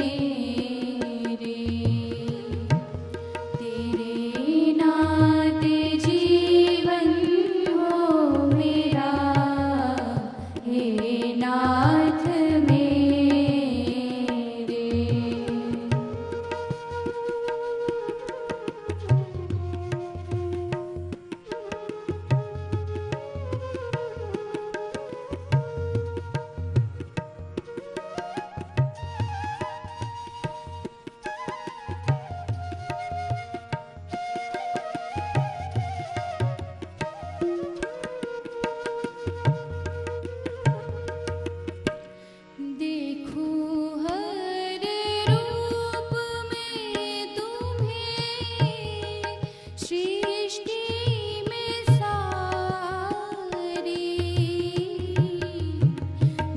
तेरे नाते जीवन हो मेरा, हे नाथ मेरे। देखूं हर रूप में तुम्हें, सृष्टि में सारी।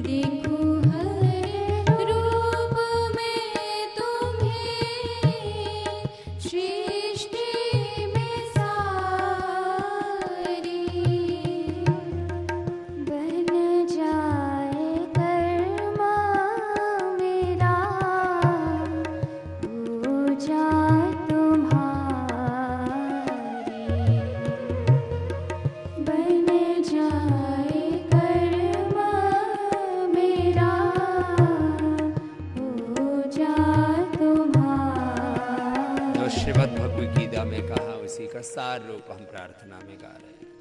देखूं हर रूप में तुम्हें, सृष्टि में सारी। बन जाए कर्मा मेरा, पूजा तुम्हारी। बन जाए कर्मा मेरा, पूजा तुम्हारी। जो श्रीमद् भगवद गीता में कहा उसी का सार रूप हम प्रार्थना में गा रहे हैं।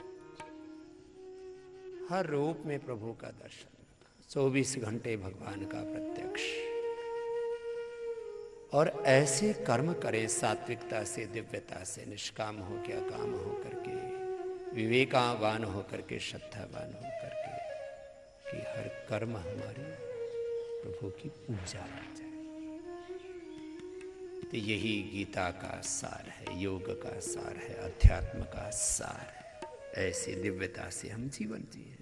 हर रूप में प्रभु का दर्शन, 24 घंटे भगवान का प्रत्यक्ष। और ऐसे कर्म करे सात्विकता से, दिव्यता से, निष्काम हो क्या काम हो करके, विवेकावान हो करके, श्रद्धावान हो करके, कि हर कर्म हमारी प्रभु की पूजा बन जाए। तो यही गीता का सार है, योग का सार है, अध्यात्म का सार है। ऐसी दिव्यता से हम जीवन जिए।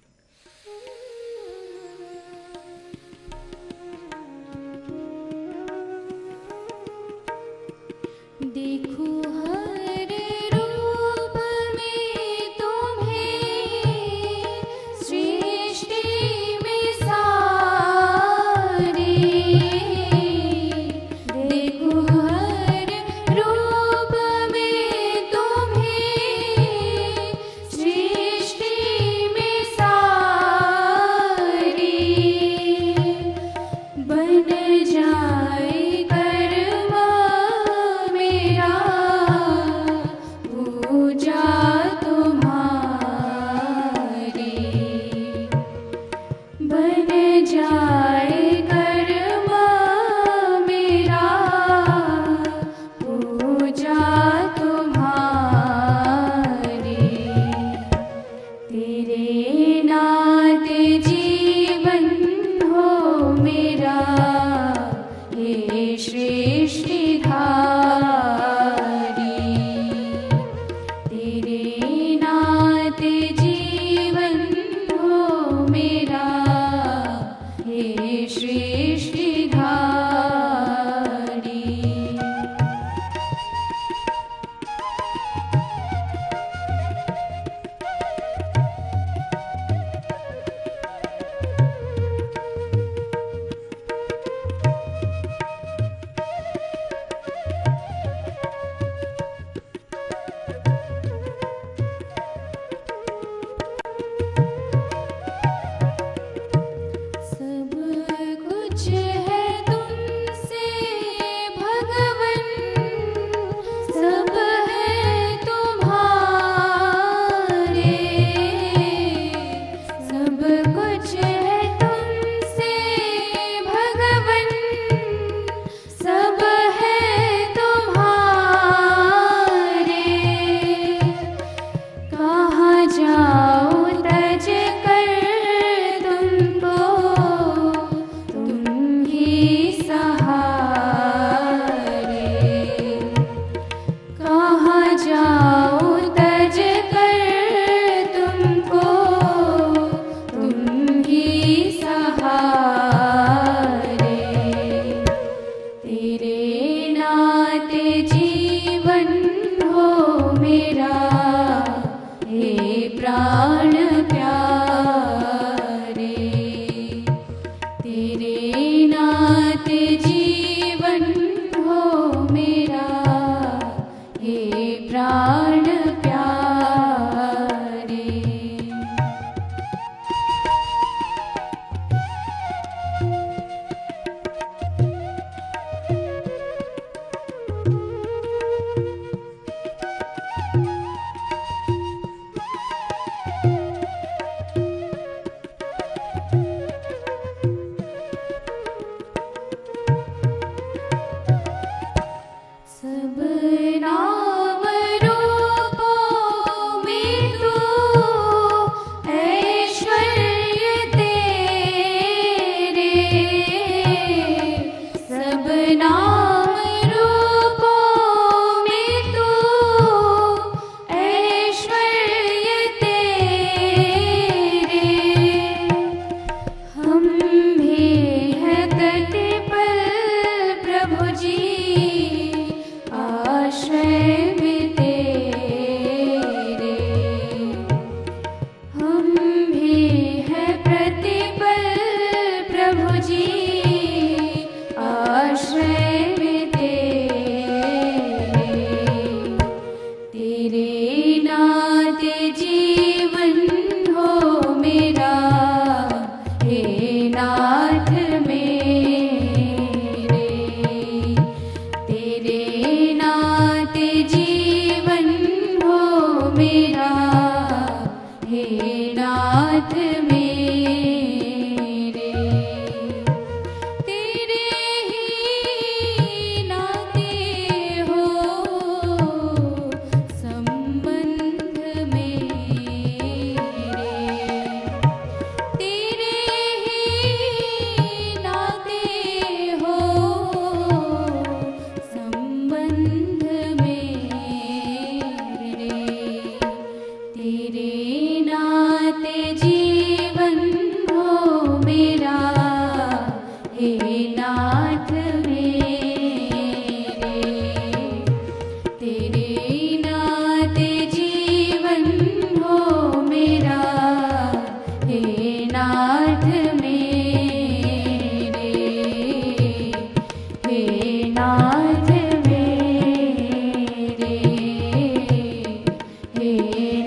देखूं हर रूप में तुम्हें, सृष्टि में सारी। देखूं हर रूप में तुम्हें, सृष्टि में सारी।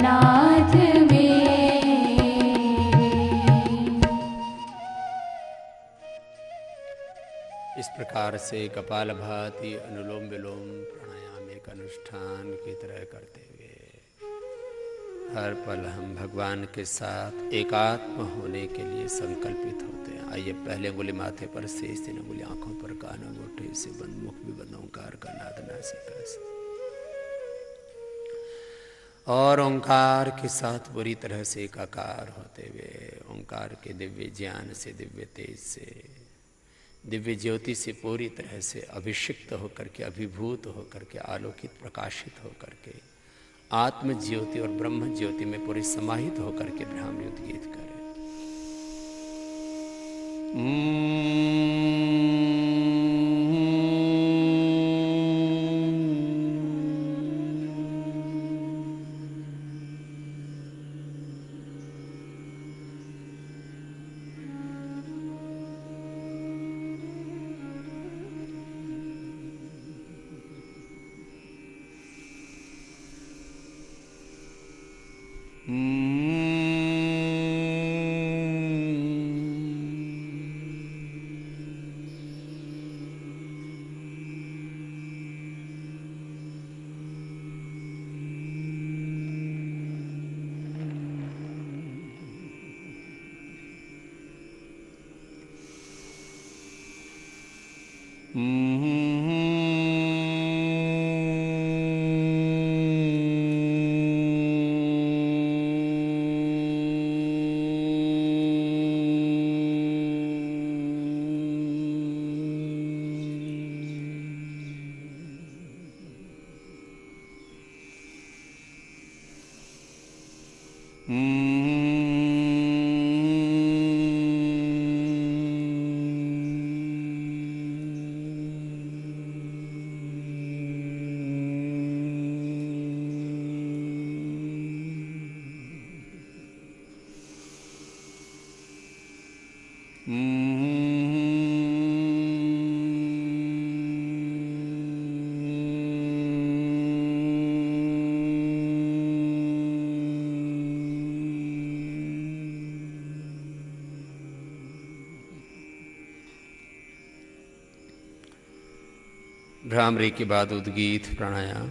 नाथ में। इस प्रकार से कपालभाति अनुलोम विलोम प्राणायाम एक अनुष्ठान की तरह करते हुए हर पल हम भगवान के साथ एकात्म होने के लिए संकल्पित होते हैं। आइए पहले अंगुली माथे पर, शेष 3 अंगुली आंखों पर, कान अंगूठे से बंद, मुख भी बंद, ओंकार का नाद नासिका से, और ओंकार के साथ पूरी तरह से एकाकार होते हुए ओंकार के दिव्य ज्ञान से, दिव्य तेज से, दिव्य ज्योति से पूरी तरह से अभिषिक्त होकर के, अभिभूत होकर के, आलोकित प्रकाशित होकर के आत्म ज्योति और ब्रह्म ज्योति में पूरे समाहित होकर के ब्रह्मयुत गीत करें। भ्रामरी के बाद उद्गीत प्राणायाम।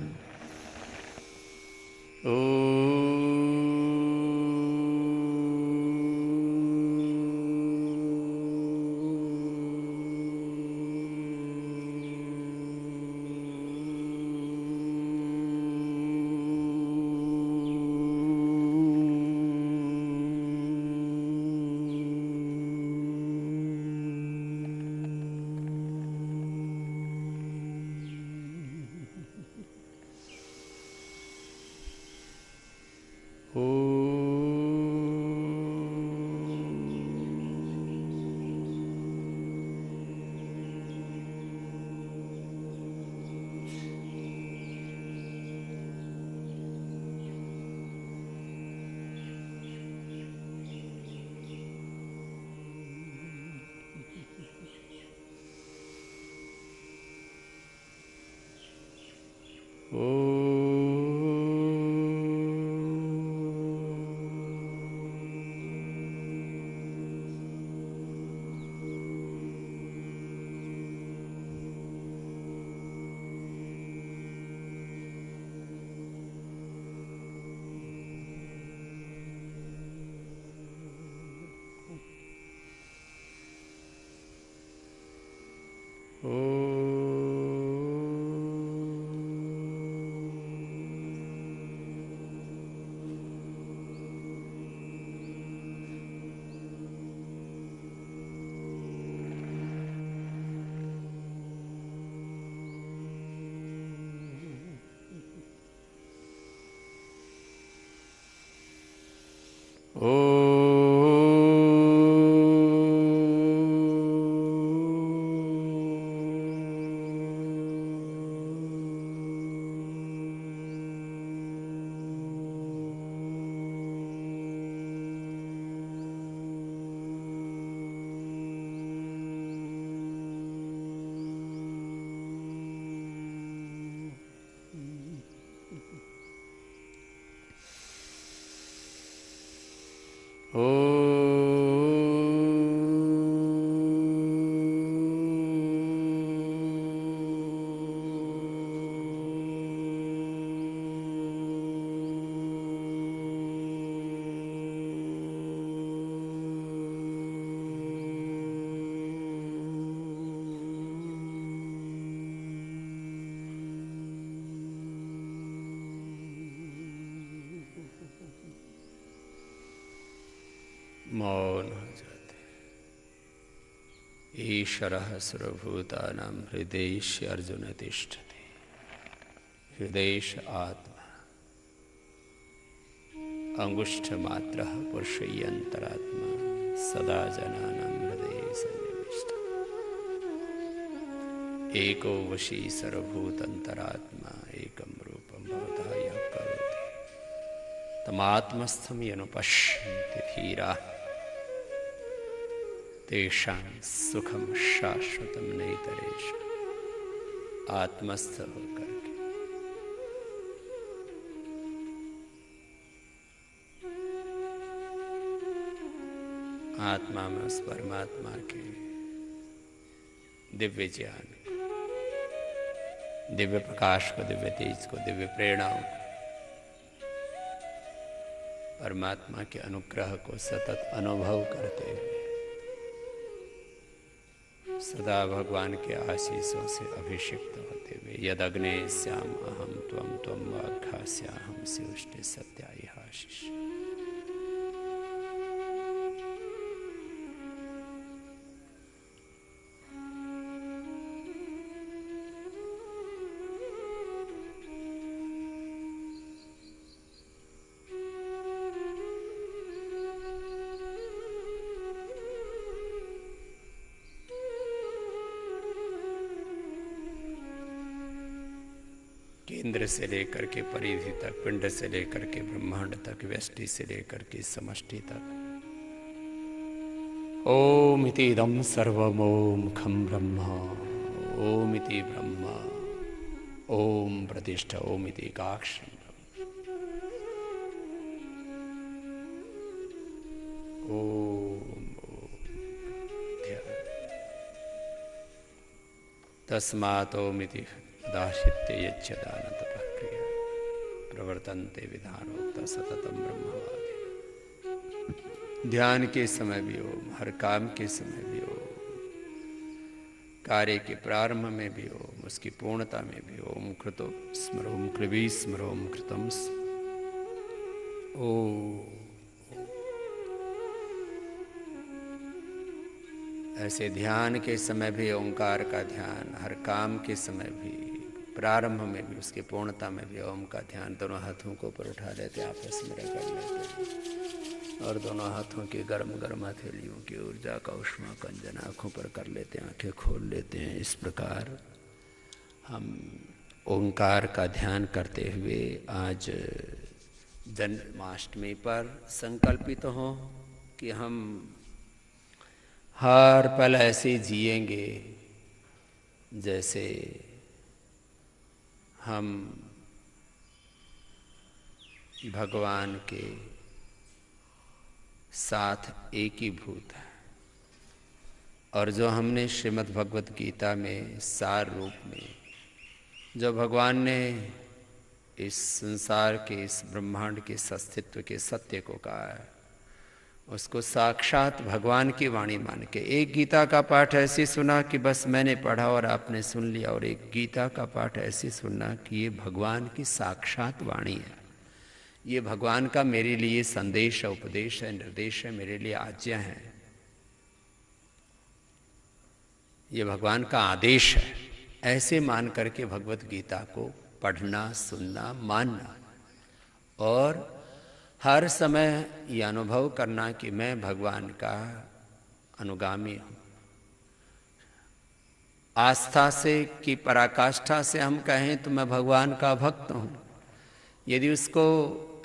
मौन हो जाते। ईश्वरः सर्वभूतानां हृदयेषु अर्जुन तिष्ठति। हृदयेश आत्मा अंगुष्ठमात्रः पुरुषयन्तरात्मा सदा जनानां हृदये सन्निविष्टः। एको वशी सर्वभूतन्तरात्मा एकं रूपं भवतः यः करोति तमात्मस्थं यनुपश्यन्ति धीराः तेषां सुखम शाश्वतम नैतरेषु। आत्मस्थ होकर के आत्मा में उस परमात्मा के दिव्य ज्ञान को, दिव्य प्रकाश को, दिव्य तेज को, दिव्य प्रेरणाओं को, परमात्मा के अनुग्रह को सतत अनुभव करते हुए सदा भगवान के आशीषों से अभिषिक्त होते हुए यद अग्ने श्याम अहम त्वम त्वम वाघास्याहम शिवष्टि सत्यायि आशीष। केंद्र से लेकर के परिधि तक, पिंड से लेकर के ब्रह्मांड तक, व्यष्टि से लेकर के समष्टि तक। ओम इति इदं सर्वम् ओम खम ब्रह्मा। ओम इति ब्रह्मा। ओम प्रतिष्ठा। ओम इति एकाक्षरम्। ओम तस्मात् ओम इति दाशित्य यच्छदान तपः क्रिया प्रवर्तन्ते विधानोक्ता सततम ब्रह्मवादि। ध्यान के समय भी ओम, हर काम के समय भी ओम, कार्य के प्रारंभ में भी ओम, उसकी पूर्णता में भी ओम। कृतो स्मरोम कृवि स्मरोम कृतम ओम। ऐसे ध्यान के समय भी ओंकार का ध्यान, हर काम के समय भी, प्रारंभ में भी, उसकी पूर्णता में भी ओम का ध्यान। दोनों हाथों को ऊपर उठा लेते, आपस में रगड़ लेते हैं और दोनों हाथों की गर्म गर्म हथेलियों की ऊर्जा का उष्मा कंजन आँखों पर कर लेते हैं, आंखें खोल लेते हैं। इस प्रकार हम ओंकार का ध्यान करते हुए आज जन्माष्टमी पर संकल्पित हों कि हम हर पल ऐसे जिएंगे जैसे हम भगवान के साथ एकीभूत हैं। और जो हमने श्रीमद् भगवत गीता में सार रूप में जो भगवान ने इस संसार के, इस ब्रह्मांड के अस्तित्व के सत्य को कहा है, उसको साक्षात भगवान की वाणी मान के। एक गीता का पाठ ऐसे सुना कि बस मैंने पढ़ा और आपने सुन लिया, और एक गीता का पाठ ऐसे सुनना कि ये भगवान की साक्षात वाणी है, ये भगवान का मेरे लिए संदेश है, उपदेश है, निर्देश है, मेरे लिए आज्ञा है, ये भगवान का आदेश है। ऐसे मान करके भगवत गीता को पढ़ना, सुनना, मानना और हर समय ये अनुभव करना कि मैं भगवान का अनुगामी हूँ। आस्था से कि पराकाष्ठा से हम कहें तो मैं भगवान का भक्त हूँ। यदि उसको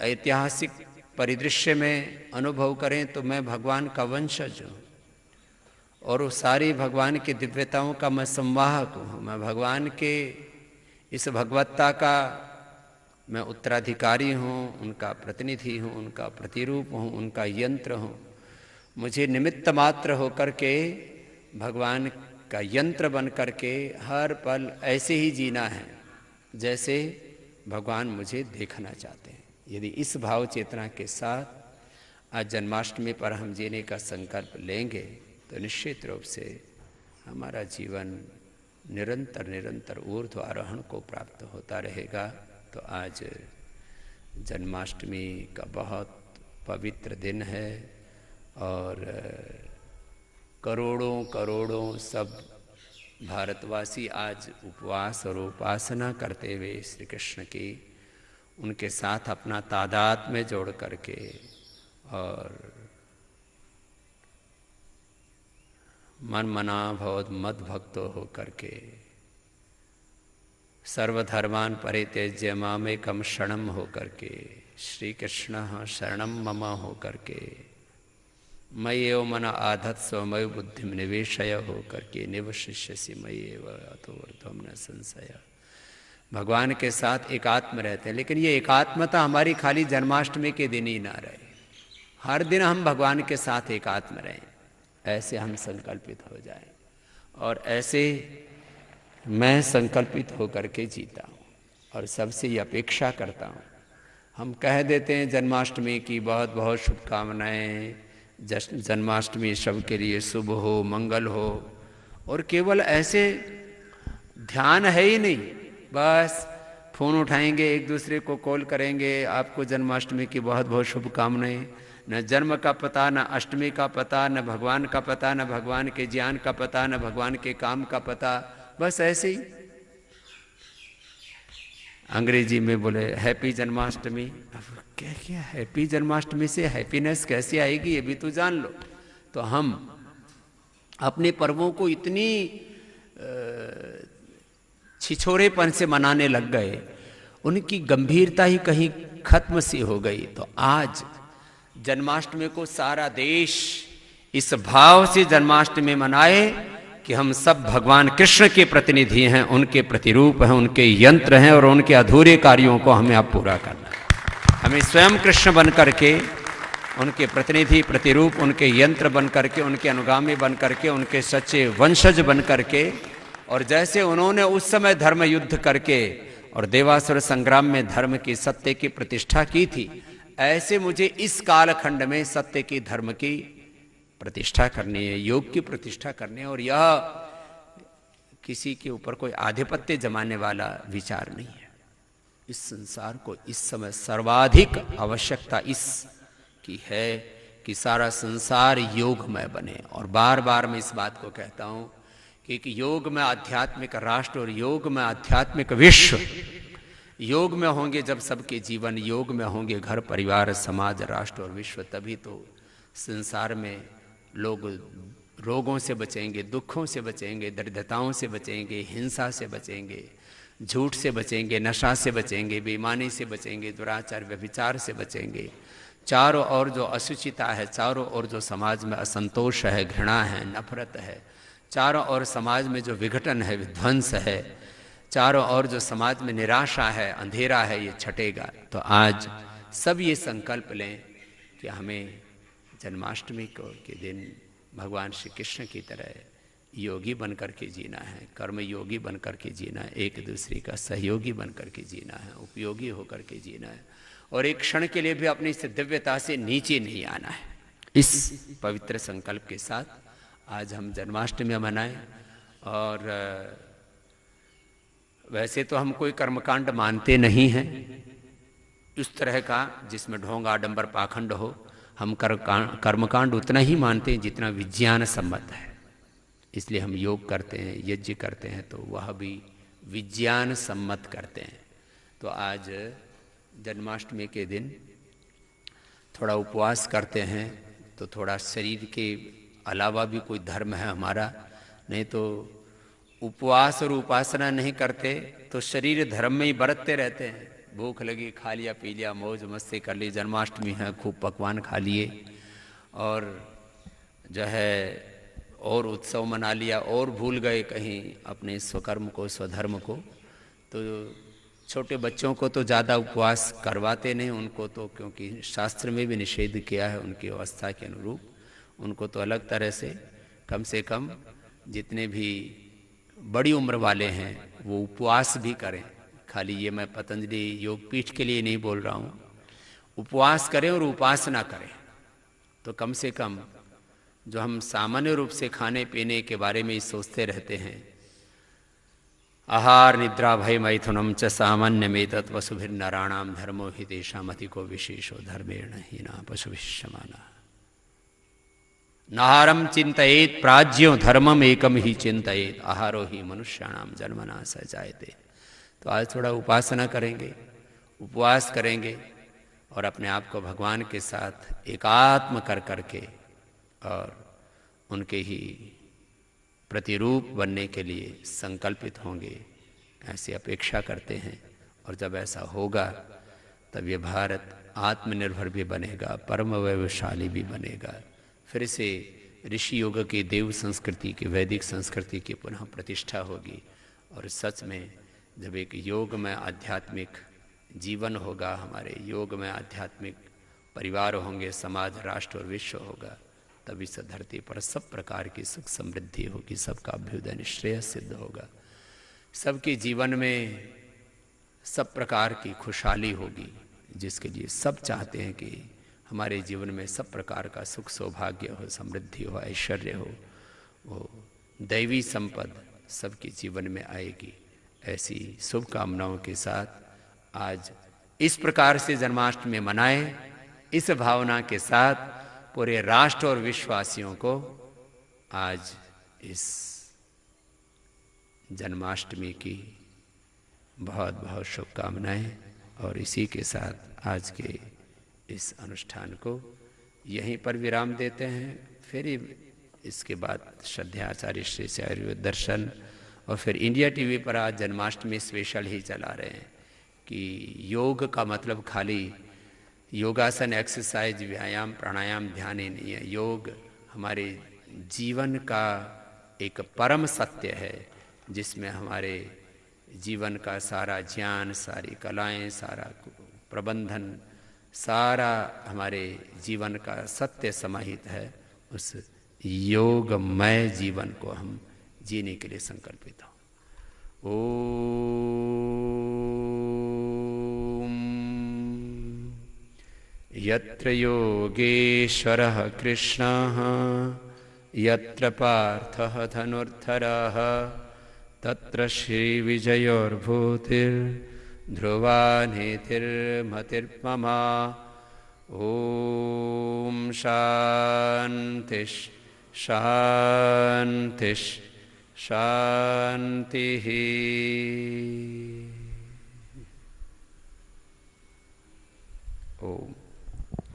ऐतिहासिक परिदृश्य में अनुभव करें तो मैं भगवान का वंशज हूँ और वो सारी भगवान की दिव्यताओं का मैं संवाहक हूँ। मैं भगवान के इस भगवत्ता का मैं उत्तराधिकारी हूँ, उनका प्रतिनिधि हूँ, उनका प्रतिरूप हूँ, उनका यंत्र हूँ। मुझे निमित्त मात्र होकर के भगवान का यंत्र बन करके हर पल ऐसे ही जीना है जैसे भगवान मुझे देखना चाहते हैं। यदि इस भाव चेतना के साथ आज जन्माष्टमी पर हम जीने का संकल्प लेंगे तो निश्चित रूप से हमारा जीवन निरंतर निरंतर ऊर्ध्व आरोहण को प्राप्त होता रहेगा। तो आज जन्माष्टमी का बहुत पवित्र दिन है और करोड़ों करोड़ों सब भारतवासी आज उपवास और उपासना करते हुए श्री कृष्ण की उनके साथ अपना तादाद में जोड़ करके और मन मना भवत मद भक्तो हो करके सर्वधर्मान परित्यज्य मामेकम शरणम हो करके श्री कृष्ण शरणम मम हो करके मयि एव मन आधत स्वमय बुद्धि निवेशय हो करके निवशिष्यसि मयि एव अतोवर्धम न संशय। भगवान के साथ एकात्म रहते हैं, लेकिन ये एकात्मता हमारी खाली जन्माष्टमी के दिन ही ना रहे, हर दिन हम भगवान के साथ एकात्म रहें, ऐसे हम संकल्पित हो जाएं। और ऐसे मैं संकल्पित होकर के जीता हूँ और सबसे ये अपेक्षा करता हूँ। हम कह देते हैं जन्माष्टमी की बहुत बहुत शुभकामनाएं, जन्माष्टमी सबके लिए शुभ हो, मंगल हो, और केवल ऐसे ध्यान है ही नहीं, बस फोन उठाएंगे, एक दूसरे को कॉल करेंगे, आपको जन्माष्टमी की बहुत बहुत शुभकामनाएं। न जन्म का पता, न अष्टमी का पता, न भगवान का पता, न भगवान के ज्ञान का पता, न भगवान के काम का पता, बस ऐसे ही। अंग्रेजी में बोले हैप्पी जन्माष्टमी। अब क्या क्या हैप्पी जन्माष्टमी से हैप्पीनेस कैसे आएगी, ये भी तो जान लो। तो हम अपने पर्वों को इतनी छिछोरेपन से मनाने लग गए, उनकी गंभीरता ही कहीं खत्म सी हो गई। तो आज जन्माष्टमी को सारा देश इस भाव से जन्माष्टमी मनाए कि हम सब भगवान कृष्ण के प्रतिनिधि हैं, उनके प्रतिरूप हैं, उनके यंत्र हैं, और उनके अधूरे कार्यों को हमें अब पूरा करना है। हमें स्वयं कृष्ण बन करके उनके प्रतिनिधि, प्रतिरूप, उनके यंत्र बन करके, उनके अनुगामी बन करके, उनके सच्चे वंशज बन करके, और जैसे उन्होंने उस समय धर्म युद्ध करके और देवासुर संग्राम में धर्म की, सत्य की प्रतिष्ठा की थी, ऐसे मुझे इस कालखंड में सत्य की, धर्म की प्रतिष्ठा करनी है, योग की प्रतिष्ठा करनी है। और यह किसी के ऊपर कोई आधिपत्य जमाने वाला विचार नहीं है। इस संसार को इस समय सर्वाधिक आवश्यकता इसकी है कि सारा संसार योगमय बने। और बार बार मैं इस बात को कहता हूं कि एक योग में आध्यात्मिक राष्ट्र और योग में आध्यात्मिक विश्व, योग में होंगे जब सबके जीवन, योग में होंगे घर परिवार समाज राष्ट्र और विश्व, तभी तो संसार में लोग रोगों से बचेंगे, दुखों से बचेंगे, दरिद्रताओं से बचेंगे, हिंसा से बचेंगे, झूठ से बचेंगे, नशा से बचेंगे, बेईमानी से बचेंगे, दुराचार व्यभिचार से बचेंगे। चारों ओर जो अशुचिता है, चारों ओर जो समाज में असंतोष है, घृणा है, नफरत है, चारों ओर समाज में जो विघटन है, विध्वंस है, चारों ओर जो समाज में निराशा है, अंधेरा है, ये छटेगा। तो आज सब ये संकल्प लें कि हमें जन्माष्टमी के दिन भगवान श्री कृष्ण की तरह योगी बन करके जीना है, कर्म योगी बन करके जीना है, एक दूसरे का सहयोगी बन करके जीना है, उपयोगी होकर के जीना है, और एक क्षण के लिए भी अपनी इस दिव्यता से नीचे नहीं आना है। इस पवित्र संकल्प के साथ आज हम जन्माष्टमी मनाएं। और वैसे तो हम कोई कर्मकांड मानते नहीं हैं इस तरह का जिसमें ढोंग आडंबर पाखंड हो। हम कर्मकांड उतना ही मानते हैं जितना विज्ञान सम्मत है। इसलिए हम योग करते हैं, यज्ञ करते हैं, तो वह भी विज्ञान सम्मत करते हैं। तो आज जन्माष्टमी के दिन थोड़ा उपवास करते हैं, तो थोड़ा शरीर के अलावा भी कोई धर्म है हमारा, नहीं तो उपवास और उपासना नहीं करते तो शरीर धर्म में ही बरतते रहते हैं। भूख लगी, खा लिया, पी लिया, मौज मस्ती कर ली, जन्माष्टमी है, खूब पकवान खा लिए, और जो है और उत्सव मना लिया, और भूल गए कहीं अपने स्वकर्म को, स्वधर्म को। तो छोटे बच्चों को तो ज़्यादा उपवास करवाते नहीं उनको तो, क्योंकि शास्त्र में भी निषेध किया है उनकी अवस्था के अनुरूप। उनको तो अलग तरह से कम जितने भी बड़ी उम्र वाले हैं वो उपवास भी करें। खाली ये मैं पतंजलि योग पीठ के लिए नहीं बोल रहा हूँ, उपवास करें और उपासना करें। तो कम से कम जो हम सामान्य रूप से खाने पीने के बारे में ही सोचते रहते हैं, आहार निद्रा भय मैथुनम च सामान्यमेतत् वसुभिर्नराणाम धर्मो हि तेषाम् अतिको विशेषो धर्मेण हीना पशुभिः समाना। नाहारम चिंतयेत प्राज्यो धर्मम एकम ही चिंतयेत आहारो ही मनुष्याणाम जन्मना स जायते। तो आज थोड़ा उपासना करेंगे, उपवास करेंगे और अपने आप को भगवान के साथ एकात्म कर करके और उनके ही प्रतिरूप बनने के लिए संकल्पित होंगे, ऐसी अपेक्षा करते हैं। और जब ऐसा होगा तब ये भारत आत्मनिर्भर भी बनेगा, परम वैभवशाली भी बनेगा। फिर से ऋषि योग की, देव संस्कृति की, वैदिक संस्कृति की पुनः प्रतिष्ठा होगी। और सच में जब एक योग में आध्यात्मिक जीवन होगा, हमारे योग में आध्यात्मिक परिवार होंगे, समाज, राष्ट्र और विश्व होगा, तब इस धरती पर सब प्रकार की सुख समृद्धि होगी, सबका अभ्युदय निश्रेय सिद्ध होगा, सबके जीवन में सब प्रकार की खुशहाली होगी, जिसके लिए सब चाहते हैं कि हमारे जीवन में सब प्रकार का सुख सौभाग्य हो, समृद्धि हो, ऐश्वर्य हो, वो दैवी संपद सबके जीवन में आएगी। ऐसी शुभकामनाओं के साथ आज इस प्रकार से जन्माष्टमी मनाएं। इस भावना के साथ पूरे राष्ट्र और विश्ववासियों को आज इस जन्माष्टमी की बहुत बहुत शुभकामनाएं। और इसी के साथ आज के इस अनुष्ठान को यहीं पर विराम देते हैं। फिर इसके बाद श्रद्धाचार्य श्री से आयुर्वेद दर्शन और फिर इंडिया टीवी पर आज जन्माष्टमी स्पेशल ही चला रहे हैं कि योग का मतलब खाली योगासन, एक्सरसाइज, व्यायाम, प्राणायाम, ध्यान ही नहीं है। योग हमारे जीवन का एक परम सत्य है, जिसमें हमारे जीवन का सारा ज्ञान, सारी कलाएं, सारा प्रबंधन, सारा हमारे जीवन का सत्य समाहित है। उस योगमय जीवन को हम जीने के लिए संकल्पित हो। ओम यत्र योगेश्वरः कृष्णः यत्र पार्थः धनुर्धरः तत्र श्रीविजयोर्भूतिर्ध्रुवा नेतिर्मतिर्मम। ओम शांति शांति शांति। ओम।